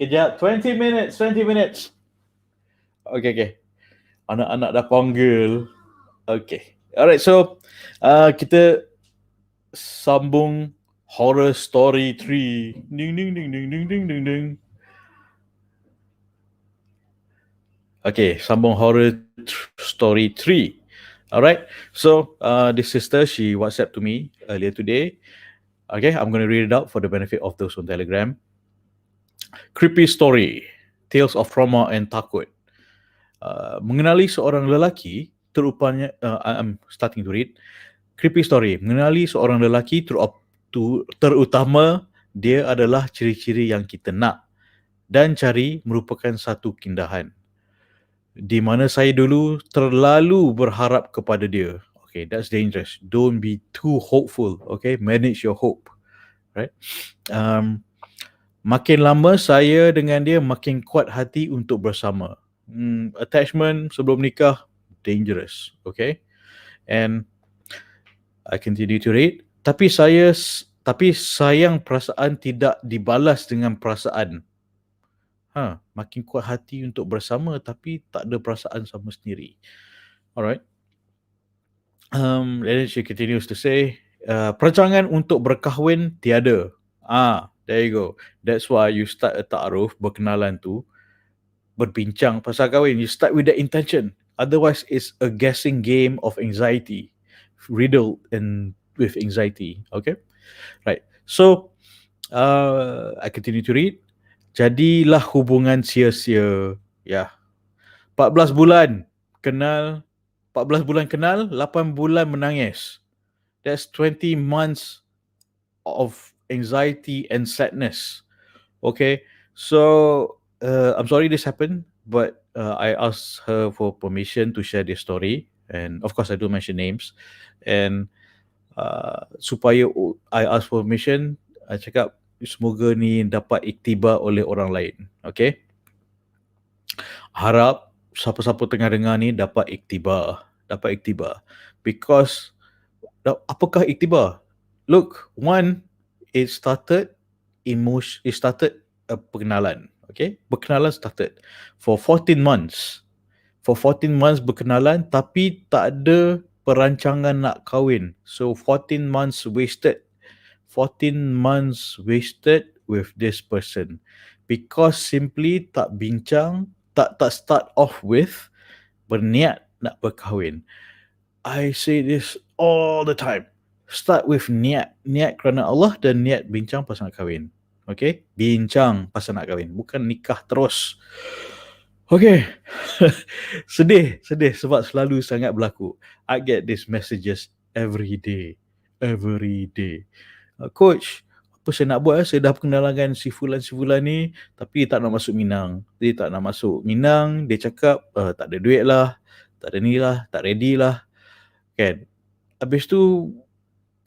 Kejap, 20 minutes. Okay. Anak-anak dah panggil. Okay. Alright, so kita sambung horror story 3. Ding ding ding ding ding ding ding ding. Okay, sambung horror story 3. Alright, so this sister, she WhatsApp to me earlier today. Okay, I'm going to read it out for the benefit of those on Telegram. Creepy story, tales of trauma and takut. Mengenali seorang lelaki, terupanya, I'm starting to read. Creepy story, mengenali seorang lelaki terutama dia adalah ciri-ciri yang kita nak dan cari merupakan satu keindahan. Di mana saya dulu terlalu berharap kepada dia. Okay, that's dangerous. Don't be too hopeful. Okay, manage your hope. Right? Makin lama saya dengan dia makin kuat hati untuk bersama. Attachment sebelum nikah dangerous. Okay, and I continue to read. Tapi sayang perasaan tidak dibalas dengan perasaan. Makin kuat hati untuk bersama tapi tak ada perasaan sama sendiri. Alright. Then she continues to say, perancangan untuk berkahwin tiada. There you go. That's why you start a ta'aruf, berkenalan tu, berbincang pasal kahwin. You start with the intention. Otherwise, it's a guessing game of anxiety, riddled and with anxiety. Okay, right. So, I continue to read. Jadilah hubungan sia-sia. Ya. 14 bulan kenal, 8 bulan menangis. That's 20 months of anxiety and sadness. Okay, so I'm sorry this happened, but I asked her for permission to share this story, and of course I do mention names, and supaya I ask for permission, I cakap semoga ni dapat iktibar oleh orang lain. Okay, harap siapa-siapa tengah dengar ni dapat iktibar, because apakah iktibar? Look, one, it started perkenalan. Okay, berkenalan started for 14 months. For 14 months berkenalan tapi tak ada perancangan nak kahwin. So 14 months wasted. 14 months wasted with this person because simply tak bincang, tak start off with berniat nak berkahwin. I say this all the time. Start with niat kerana Allah dan niat bincang pasal nak kahwin. Okay, bincang pasal nak kahwin, bukan nikah terus. Okay. sedih sebab selalu sangat berlaku. I get these messages every day. Coach, apa saya nak buat? Saya dah perkenalkan si fulan ni, tapi tak nak masuk Minang. Dia cakap tak ada duit lah, tak ada ni lah, tak ready lah. Kan? Habis tu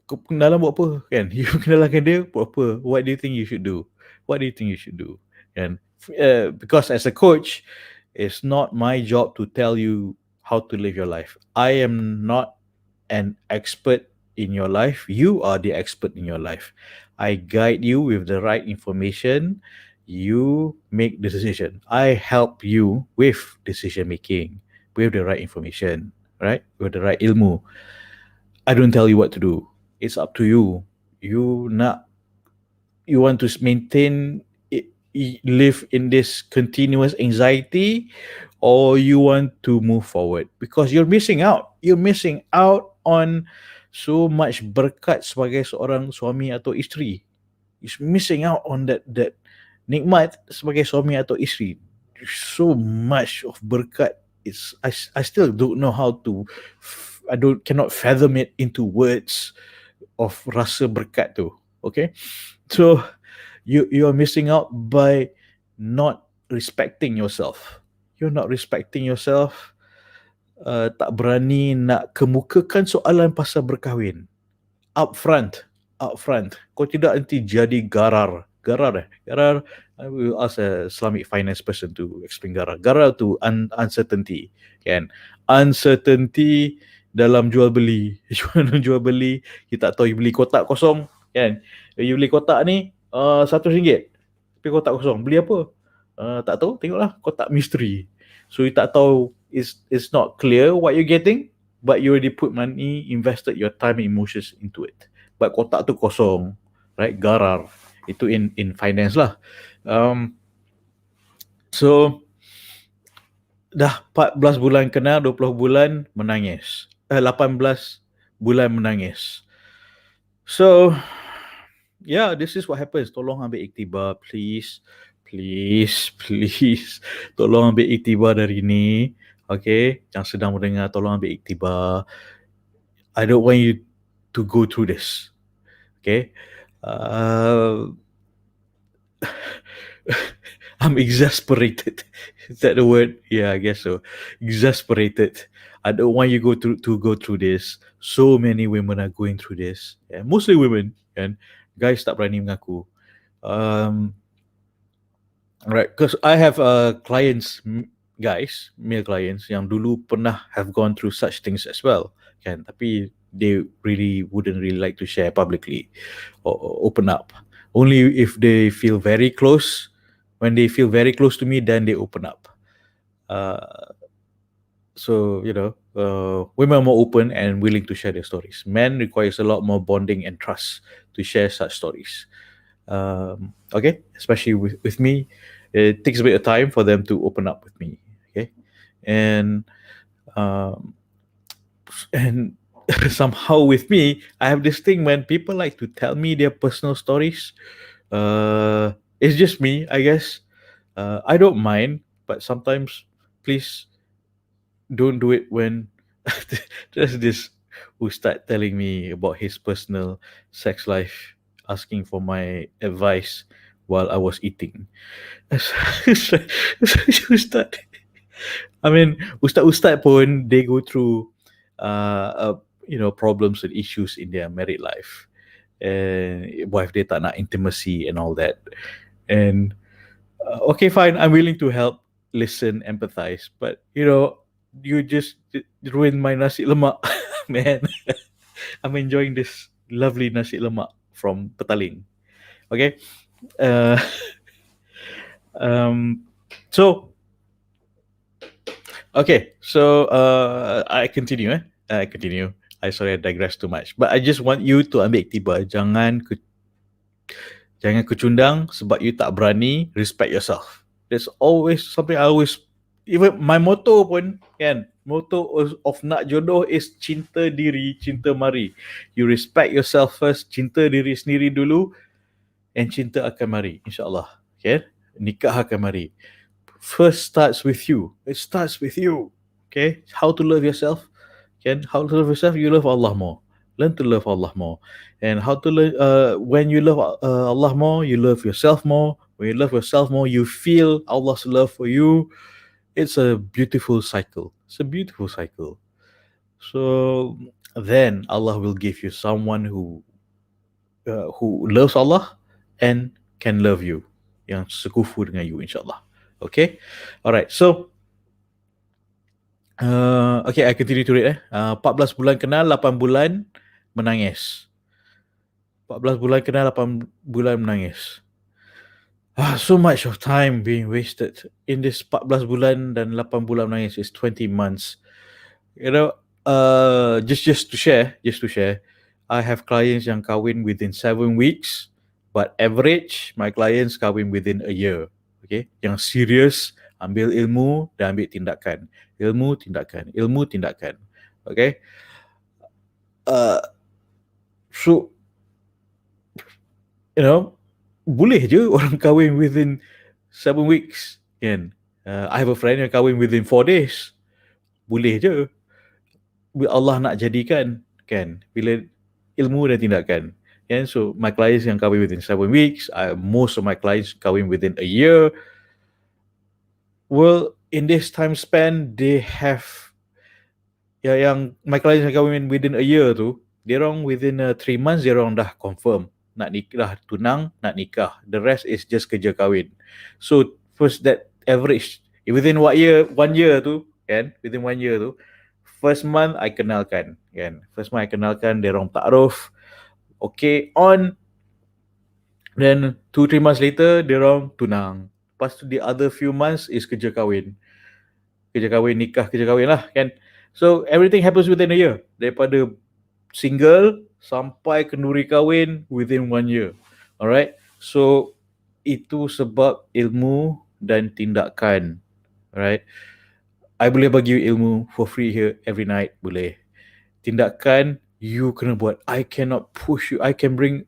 kenalan buat apa? Kan? You kenalkan dia buat apa? What do you think you should do? Kan? Because as a coach, it's not my job to tell you how to live your life. I am not an expert in your life. You are the expert in your life. I guide you with the right information. You make the decision. I help you with decision making, with the right information, right? With the right ilmu. I don't tell you what to do. It's up to you. You want to maintain live in this continuous anxiety, or you want to move forward, because you're missing out on so much berkat sebagai seorang suami atau isteri. You're missing out on that nikmat sebagai suami atau isteri. So much of berkat. I still don't know how to cannot fathom it into words of rasa berkat tu. Okay, so you are missing out by not respecting yourself. You're not respecting yourself. Tak berani nak kemukakan soalan pasal berkahwin. Upfront. Kau tidak nanti jadi garar. I will ask a Islamic finance person to explain garar. Garar tu uncertainty. Kan? Uncertainty dalam jual beli. Jual beli, kita tak tahu you beli kotak kosong. Kan? You beli kotak ni RM1. Tapi kotak kosong. Beli apa? Tak tahu. Tengoklah kotak misteri. So you tak tahu, it's not clear what you're getting, but you already put money, invested your time and emotions into it. But kotak tu kosong, right? Garar. Itu in finance lah. So dah 14 bulan kenal, 20 bulan menangis. 18 bulan menangis. So yeah, this is what happens. Tolong ambil iktibar, please. Please, please. Tolong ambil iktibar dari ni. Okay? Yang sedang mendengar, tolong ambil iktibar. I don't want you to go through this. Okay? I'm exasperated. Is that the word? Yeah, I guess so. Exasperated. I don't want you to go through this. So many women are going through this. Yeah, mostly women. And guys tak berani mengaku. Right, because I have clients, guys, male clients yang dulu pernah have gone through such things as well, kan? Tapi they wouldn't really like to share publicly or open up. Only if they feel very close. When they feel very close to me, then they open up. So women are more open and willing to share their stories. Men requires a lot more bonding and trust to share such stories. Okay, especially with me, it takes a bit of time for them to open up with me. Okay, and somehow with me, I have this thing when people like to tell me their personal stories. It's just me, I guess. I don't mind, but sometimes, please don't do it when there's this who start telling me about his personal sex life, asking for my advice while I was eating. Ustaz. I mean, ustaz pun, they go through problems and issues in their married life, and wife dia tak nak intimacy and all that. And okay, fine, I'm willing to help, listen, empathize, but you just ruined my nasi lemak. Man. I'm enjoying this lovely nasi lemak from Petaling. Okay. So okay, so I continue. I continue. Sorry, I digress too much. But I just want you to ambil iktibar. Jangan kecundang sebab you tak berani. Respect yourself. There's always something I always, even my motto pun kan, motto of nak jodoh is cinta diri, cinta mari. You respect yourself first, cinta diri sendiri dulu, and cinta akan mari, insyaAllah. Okay? Nikah akan mari. First starts with you. It starts with you. Okay? How to love yourself? Okay? How to love yourself? You love Allah more. Learn to love Allah more. And how to learn, when you love Allah more, you love yourself more. When you love yourself more, you feel Allah's love for you. It's a beautiful cycle. It's a beautiful cycle. So then Allah will give you someone who loves Allah and can love you, yang sekufu dengan you, insyaAllah. Okay? Alright, so okay, I continue to read. 14 bulan kenal, 8 bulan menangis. 14 bulan kenal, 8 bulan menangis. So much of time being wasted in this 14 bulan dan 8 bulan menangis is 20 months. Just to share, I have clients yang kahwin within 7 weeks, but average my clients kahwin within a year. Okay, yang serious, ambil ilmu dan ambil tindakan. Ilmu, tindakan. Okay. So boleh je orang kahwin within 7 weeks, kan? I have a friend yang kahwin within 4 days. Boleh je. Allah nak jadikan, kan? Bila ilmu dan tindakan. And so my clients yang kahwin within 7 weeks, most of my clients kahwin within a year. Well, in this time span, they have, yang my clients yang kahwin within a year tu, dia orang within 3 months, dia orang dah confirm nak nikah, tunang, nak nikah. The rest is just kerja kahwin. So first, that average within 1 year tu, kan? Within 1 year tu, first month I kenalkan, kan? First month I kenalkan, dia orang taaruf. Okay, on. Then 2-3 months later, dia orang tunang. Lepas tu the other few months is kerja kahwin. kerja kahwin, nikah, kerja kahwin lah kan. So everything happens within a year. Daripada single sampai kenduri kahwin within 1 year. Alright. So itu sebab ilmu dan tindakan. Alright. I boleh bagi you ilmu for free here every night. Boleh. Tindakan you kena buat. I cannot push you. I can bring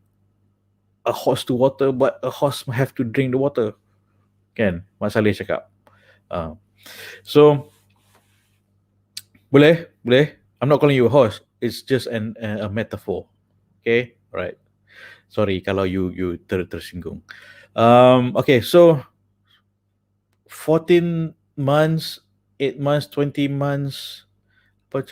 a horse to water, but a horse have to drink the water. Kan? Mak Saleh cakap. So boleh. I'm not calling you a horse. It's just a metaphor. Okay, right. Sorry kalau you tersinggung. Okay, so 14 months, 8 months, 20 months, 4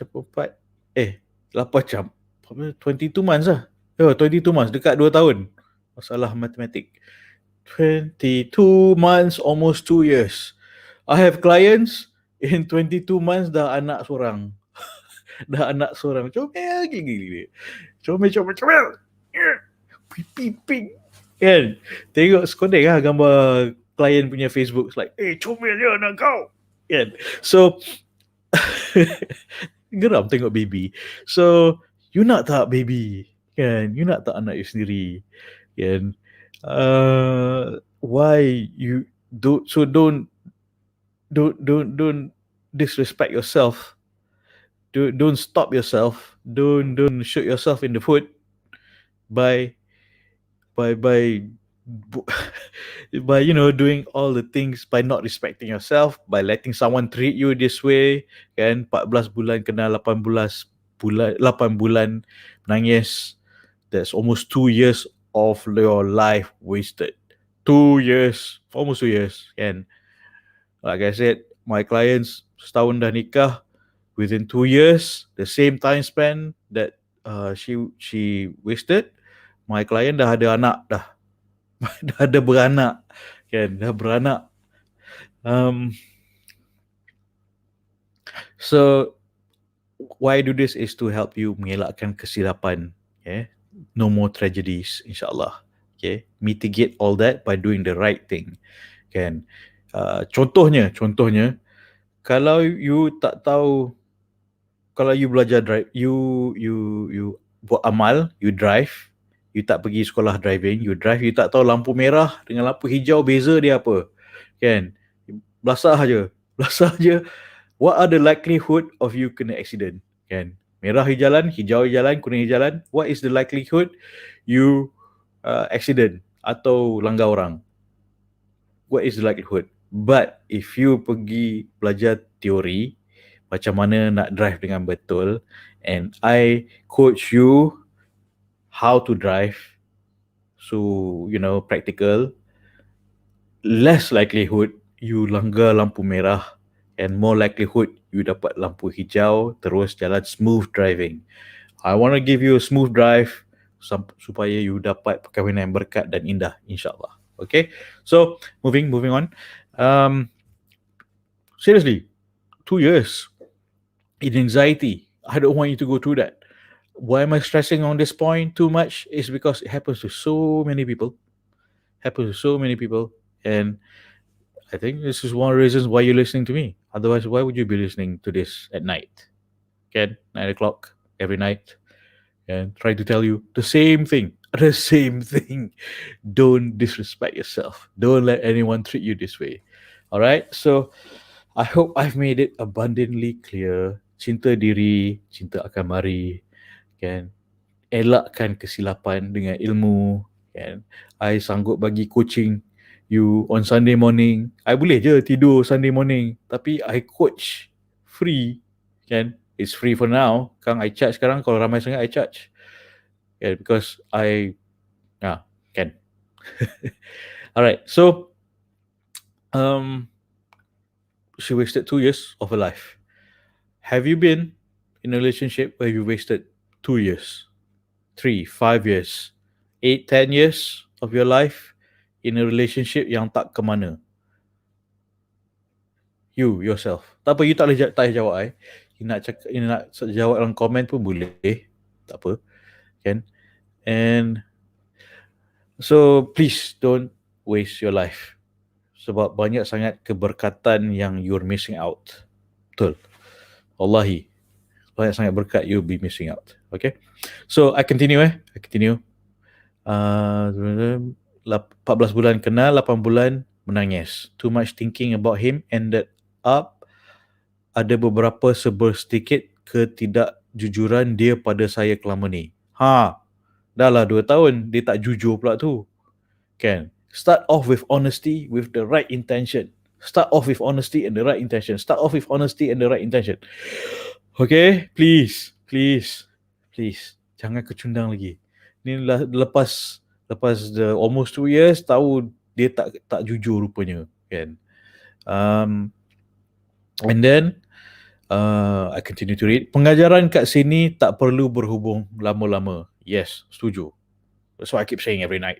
jam. 22 months lah. 22 months, dekat 2 tahun. Masalah matematik. 22 months, almost 2 years. I have clients in 22 months dah anak seorang. Comel gila. Comel. Piping. Kan? Tengok sekodeng lah gambar klien punya Facebook. It's like, comel je anak kau. Kan? So, geram tengok baby. So, you nak tak baby? Kan? You nak tak anak you sendiri? Kan? Why you don't disrespect yourself. Don't stop yourself. Don't shoot yourself in the foot by doing all the things, by not respecting yourself, by letting someone treat you this way. Kan 14 bulan kena 8 bulan menangis. That's almost 2 years of your life wasted. 2 years, almost 2 years. Kan, like I said, my clients setahun dah nikah. Within 2 years, the same time span that she wasted, my client dah ada anak dah. Dah ada beranak. Kan, dah beranak. So why I do this is to help you mengelakkan kesilapan. Okay? No more tragedies, insyaAllah. Okay? Mitigate all that by doing the right thing. Kan? Contohnya, kalau you tak tahu, kalau you belajar drive, you buat amal, you drive, you tak pergi sekolah driving, you drive, you tak tahu lampu merah dengan lampu hijau beza dia apa. Kan? Belasah je. What are the likelihood of you kena accident? Kan? Merah jalan, hijau jalan, kuning jalan. What is the likelihood you accident atau langgar orang? What is the likelihood? But if you pergi belajar teori, macam mana nak drive dengan betul, and I coach you how to drive, so practical, less likelihood you langgar lampu merah, and more likelihood you dapat lampu hijau terus jalan smooth driving. I want to give you a smooth drive supaya you dapat perkahwinan yang berkat dan indah, insyaAllah. Okay, so moving on. Seriously, 2 years in anxiety. I don't want you to go through that. Why am I stressing on this point too much? Is because it happens to so many people. And I think this is one of the reasons why you're listening to me. Otherwise, why would you be listening to this at night? Okay, 9 o'clock every night. And try to tell you the same thing. Don't disrespect yourself. Don't let anyone treat you this way. All right? So, I hope I've made it abundantly clear. Cinta diri, cinta akan mari. Kan? Elakkan kesilapan dengan ilmu. Kan? I sanggup bagi coaching you on Sunday morning. I boleh je tidur Sunday morning. Tapi I coach free. Kan? It's free for now. Kang I charge sekarang. Kalau ramai sangat I charge. Because can. Alright, so she wasted 2 years of her life. Have you been in a relationship where you wasted 2 years, 3, 5 years, 8, 10 years of your life in a relationship yang tak ke mana? You yourself. Tak apa, you tak payah jawab. You nak jawab dalam komen pun boleh. Tak apa. Kan? And so please don't waste your life. Sebab banyak sangat keberkatan yang you're missing out. Betul. Wallahi. Banyak sangat berkat, you'll be missing out. Okay. So, I continue. I continue. 14 bulan kenal, 8 bulan menangis. Too much thinking about him, ended up ada beberapa sebel sedikit ketidakjujuran dia pada saya kelama ni. Dah lah 2 tahun, dia tak jujur pula tu. Kan? Start off with honesty with the right intention. Start off with honesty and the right intention. Start off with honesty and the right intention. Okay? Please. Jangan kecundang lagi. Ni lepas the almost 2 years, tahu dia tak jujur rupanya. Kan? And then, I continue to read. Pengajaran kat sini tak perlu berhubung lama-lama. Yes, setuju. That's what I keep saying every night.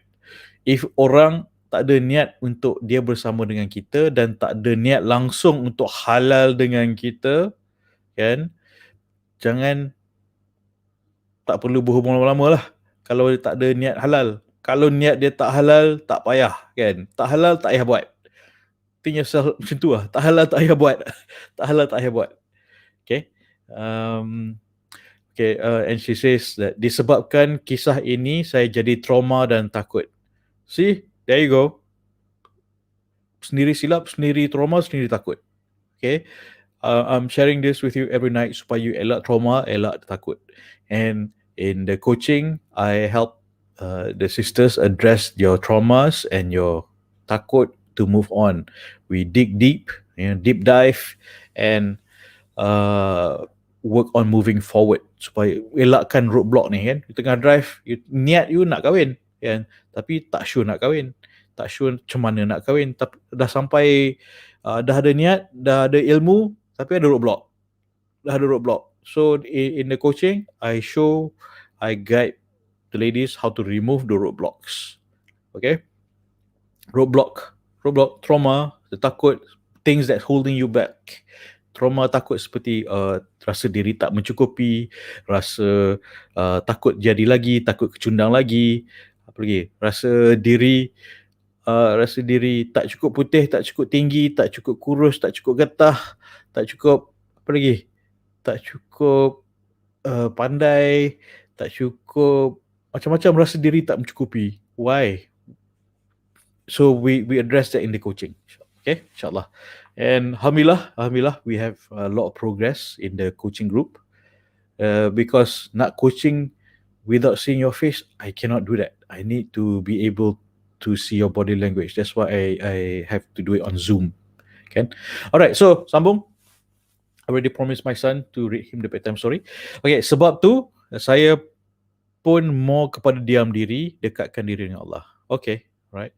If orang tak ada niat untuk dia bersama dengan kita dan tak ada niat langsung untuk halal dengan kita, kan, jangan, tak perlu berhubung lama-lama lah. Kalau dia tak ada niat halal. Kalau niat dia tak halal, tak payah, kan. Tak halal, tak payah buat. Think yourself macam tu lah. Tak halal, tak payah buat. Tak halal, tak payah buat. Okay. And she says that disebabkan kisah ini, saya jadi trauma dan takut. See, there you go. Sendiri silap, sendiri trauma, sendiri takut. Okay. I'm sharing this with you every night supaya you elak trauma, elak takut. And in the coaching, I help the sisters address your traumas and your takut to move on. We dig deep, deep dive, and work on moving forward supaya elakkan roadblock ni, kan. You tengah drive, niat you nak kahwin, kan, tapi tak sure nak kahwin, tak sure macam mana nak kahwin, tapi dah sampai dah ada niat, dah ada ilmu, tapi ada roadblock. So in the coaching, I guide the ladies how to remove the roadblocks. Okay. Roadblock, trauma, the takut, things that holding you back. Trauma, takut seperti rasa diri tak mencukupi, rasa takut jadi lagi, takut kecundang lagi, apa lagi? Rasa diri tak cukup putih, tak cukup tinggi, tak cukup kurus, tak cukup getah, tak cukup apa lagi? Tak cukup pandai, tak cukup, macam-macam rasa diri tak mencukupi. Why? So we address that in the coaching. Okay, insyaAllah. And Alhamdulillah, we have a lot of progress in the coaching group. Because nak coaching without seeing your face, I cannot do that. I need to be able to see your body language. That's why I have to do it on Zoom. Okay. Alright, so sambung. I already promised my son to read him the bedtime story. Okay, sebab tu saya pun more kepada diam diri, dekatkan diri dengan Allah. Okay, right.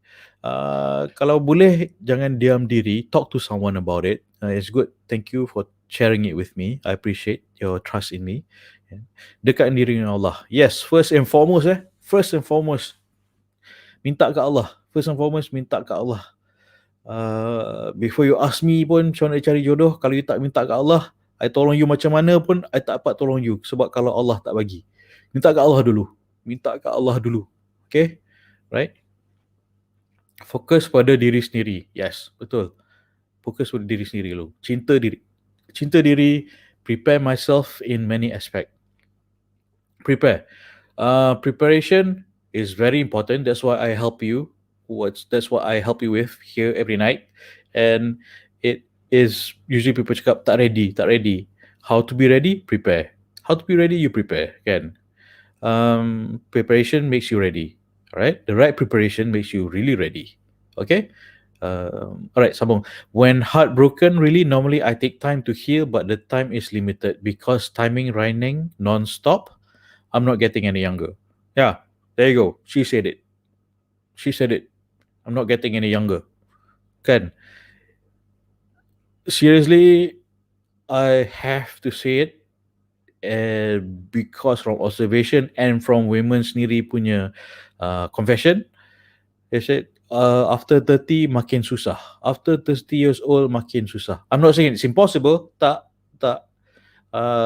Kalau boleh jangan diam diri, talk to someone about it. It's good. Thank you for sharing it with me. I appreciate your trust in me. Dekatkan diri dengan Allah. Yes, first and foremost, minta ke Allah. Minta ke Allah. Before you ask me pun macam mana cari jodoh, kalau you tak minta ke Allah, I tolong you macam mana pun, I tak dapat tolong you. Sebab kalau Allah tak bagi, minta ke Allah dulu. Okay, right? Fokus pada diri sendiri. Yes, betul. Fokus pada diri sendiri dulu. Cinta diri. Prepare myself in many aspects. Preparation is very important. That's why I help you. That's what I help you with here every night. And it is usually people cakap tak ready. How to be ready? Prepare. How to be ready? You prepare. Kan? Preparation makes you ready. Alright? The right preparation makes you really ready. Okay? Alright, sambung. When heartbroken, really normally I take time to heal, but the time is limited because timing running non-stop. I'm not getting any younger. Yeah, there you go. She said it. I'm not getting any younger. Kan? Seriously, I have to say it, because from observation and from women sendiri punya confession, they said after 30 makin susah. After 30 years old makin susah. I'm not saying it's impossible. Tak.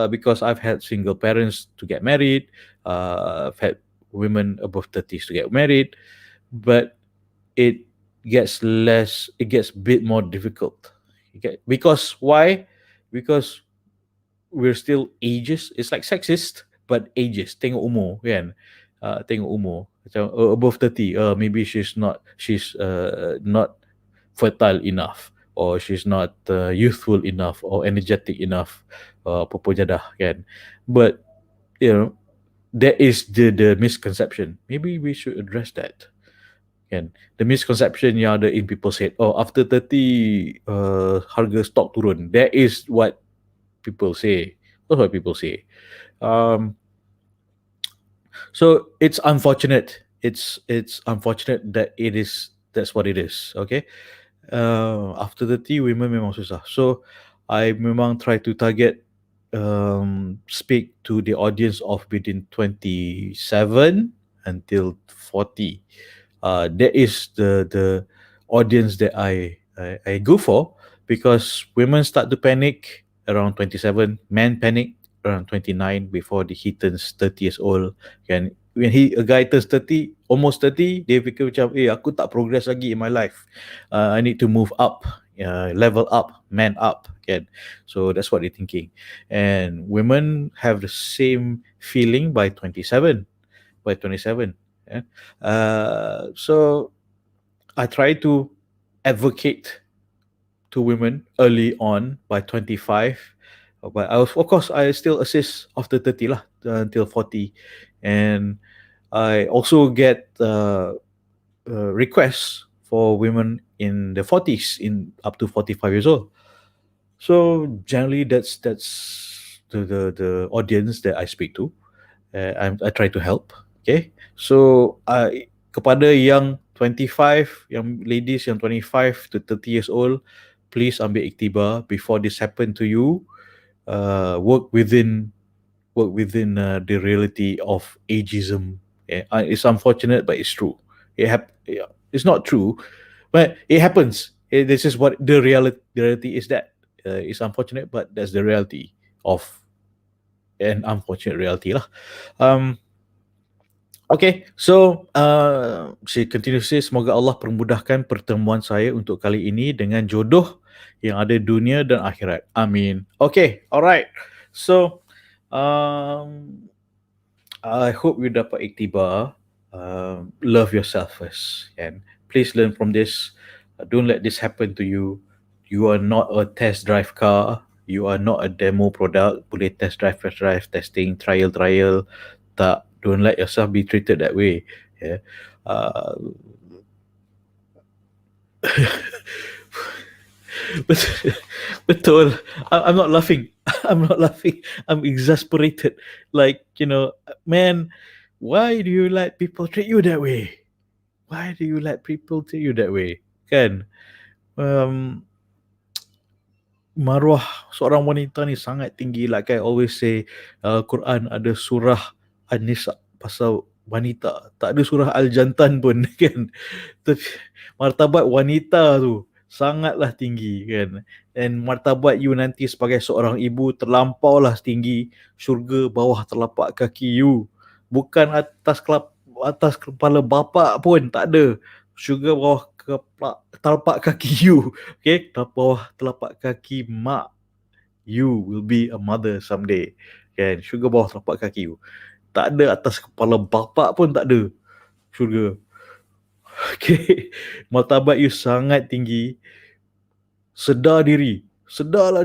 Because I've had single parents to get married. I've had women above 30s to get married. But it gets a bit more difficult. Okay? Because why? because we're still ages. It's like sexist, but ages. Tengok umur, kan? Tengok umur. Macam above 30, maybe she's not fertile enough, or she's not youthful enough or energetic enough, apa pun jadah, kan? But you know, that is the misconception. Maybe we should address that. Kan? The misconception yang ada in people said, oh, after 30, harga stock turun. That is what people say. That's what people say. Um, so it's unfortunate. It's unfortunate that that's what it is. Okay. After 30, women memang susah. So I memang try to target, speak to the audience of between 27 until 40. That is the audience that I go for, because women start to panic around 27, men panic around 29 before he turns 30 years old. Kan? When a guy turns 30, almost 30, dia fikir macam, aku tak progress lagi in my life. I need to move up, level up, man up. Kan? So that's what they're thinking. And women have the same feeling by 27. Yeah? So I try to advocate to women early on by 25, but of course I still assist after 30 lah, until 40. And I also get requests for women in the 40s, in up to 45 years old. So generally that's the audience that I speak to. I try to help. Okay, so kepada yang 25, yang ladies yang 25 to 30 years old, please ambil iktibar before this happen to you. Work within the reality of ageism. Yeah, it's unfortunate, but it's true. It's not true, but it happens. This is what the reality is. That it's unfortunate, but that's the reality of an unfortunate reality lah. Okay, so she continues to say, semoga Allah permudahkan pertemuan saya untuk kali ini dengan jodoh yang ada dunia dan akhirat. Amin. Okay, alright. So, I hope you dapat iktibar. Love yourself first, and please learn from this. Don't let this happen to you. You are not a test drive car. You are not a demo product. Boleh test drive, testing, trial. Tak, don't let yourself be treated that way. Yeah. Betul. I'm not laughing. I'm not laughing. I'm exasperated. Like, man, why do you let people treat you that way? Why do you let people treat you that way? Kan? Maruah seorang wanita ni sangat tinggi. Like I always say, Quran ada surah An-Nisa pasal wanita. Tak ada surah Al-Jantan pun, kan? Tapi martabat wanita tu sangatlah tinggi, kan? Dan martabat you nanti sebagai seorang ibu terlampaulah tinggi. Syurga bawah telapak kaki you. Bukan atas kepala bapa pun, tak ada. Syurga bawah telapak kaki you. Okay, bawah telapak kaki mak. You will be a mother someday. Kan, syurga bawah telapak kaki you. Tak ada atas kepala bapa pun, tak ada syurga. Okay, martabat you sangat tinggi. Sedarlah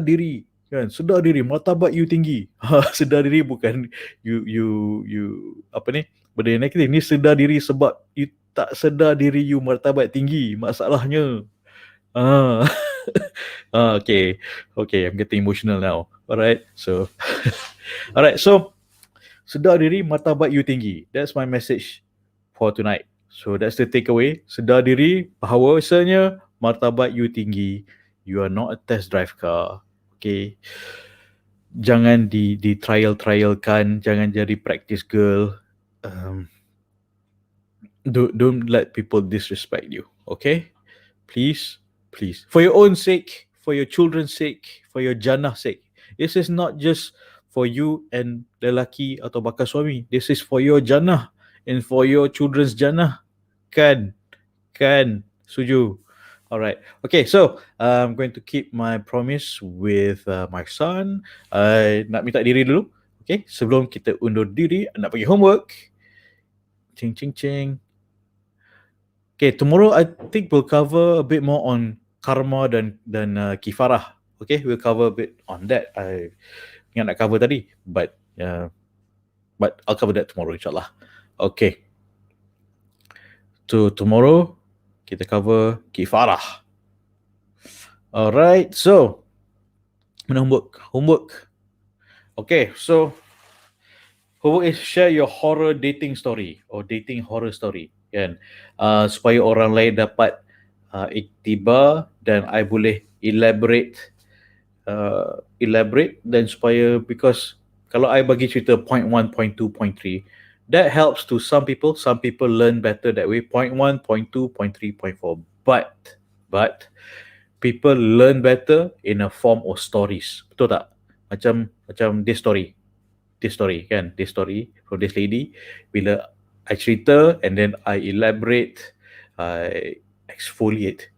diri, kan? Sedar diri, martabat you tinggi. Sedar diri bukan you apa ni? Benda yang negatif ni. Sedar diri sebab you tak sedar diri you martabat tinggi, masalahnya. Okay, I'm getting emotional now. Alright, so sedar diri, martabat you tinggi. That's my message for tonight. So that's the takeaway. Sedar diri, bahawasanya martabat you tinggi. You are not a test drive car. Okay, jangan di trialkan, jangan jadi practice girl. Don't let people disrespect you. Okay, please, for your own sake, for your children's sake, for your jannah sake. This is not just for you and lelaki atau bakal suami. This is for your jannah and for your children's jannah. Kan? Setuju? All right. Okay, so I'm going to keep my promise with my son. Nak minta diri dulu. Okay, sebelum kita undur diri, nak pergi homework. Ching, ching, ching. Okay, tomorrow I think we'll cover a bit more on karma dan kifarah. Okay, we'll cover a bit on that. I ingat nak cover tadi, but I'll cover that tomorrow, insyaAllah. Okay. So tomorrow kita cover kifarah. Alright, so homework. Okay, so homework is share your horror dating story or dating horror story, kan? Supaya orang lain dapat iktibar dan I boleh elaborate dan supaya, because kalau I bagi cerita point 1, point 2, point 3, that helps to some people learn better that way, point 1, point 2, point 3, point 4, but people learn better in a form of stories, betul tak? Macam this story kan, this story from this lady, bila I cerita and then I elaborate, I exfoliate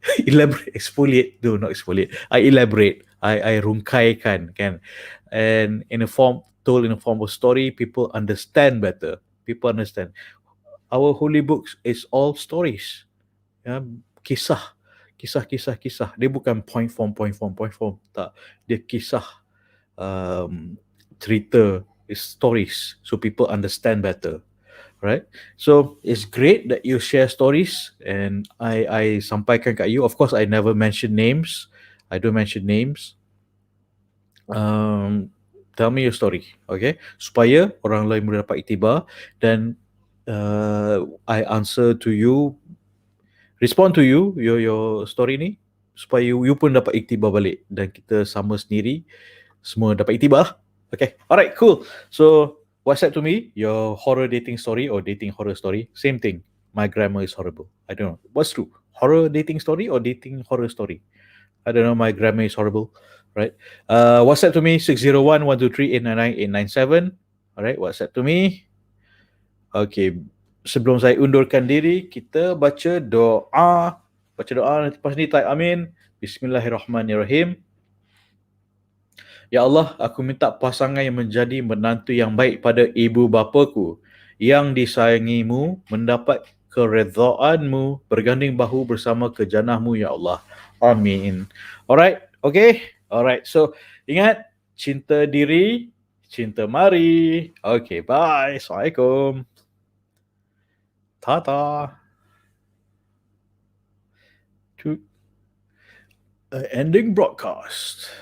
exfoliate, no, not exfoliate, I elaborate, I rungkaikan, kan, and told in a form of story, people understand better. People understand. Our holy books is all stories, ya, kisah. Dia bukan point form, tak. Dia kisah, cerita, stories, so people understand better, right? So it's great that you share stories, and I sampaikan kat you. Of course, I never mention names. I don't mention names. Tell me your story, okay? Supaya orang lain boleh dapat iktibar, dan I answer to you, respond to you, your story ni, supaya you pun dapat iktibar balik, dan kita sama sendiri semua dapat iktibar. Okay, alright, cool. So WhatsApp to me your horror dating story or dating horror story. Same thing. My grammar is horrible. I don't know what's true. Horror dating story or dating horror story. I don't know. My grammar is horrible. Right. WhatsApp to me 601-123-899-897. Alright, WhatsApp to me. Okay. Sebelum saya undurkan diri, kita baca doa. Lepas ni type amin. Bismillahirrahmanirrahim. Ya Allah, aku minta pasangan yang menjadi menantu yang baik pada ibu bapaku, yang disayangimu, mendapat keredhaanmu, berganding bahu bersama ke jannahmu, ya Allah. Amin. Alright, okay? Alright, so ingat, cinta diri, cinta mari. Okay, bye. Assalamualaikum. Tata. To ending broadcast.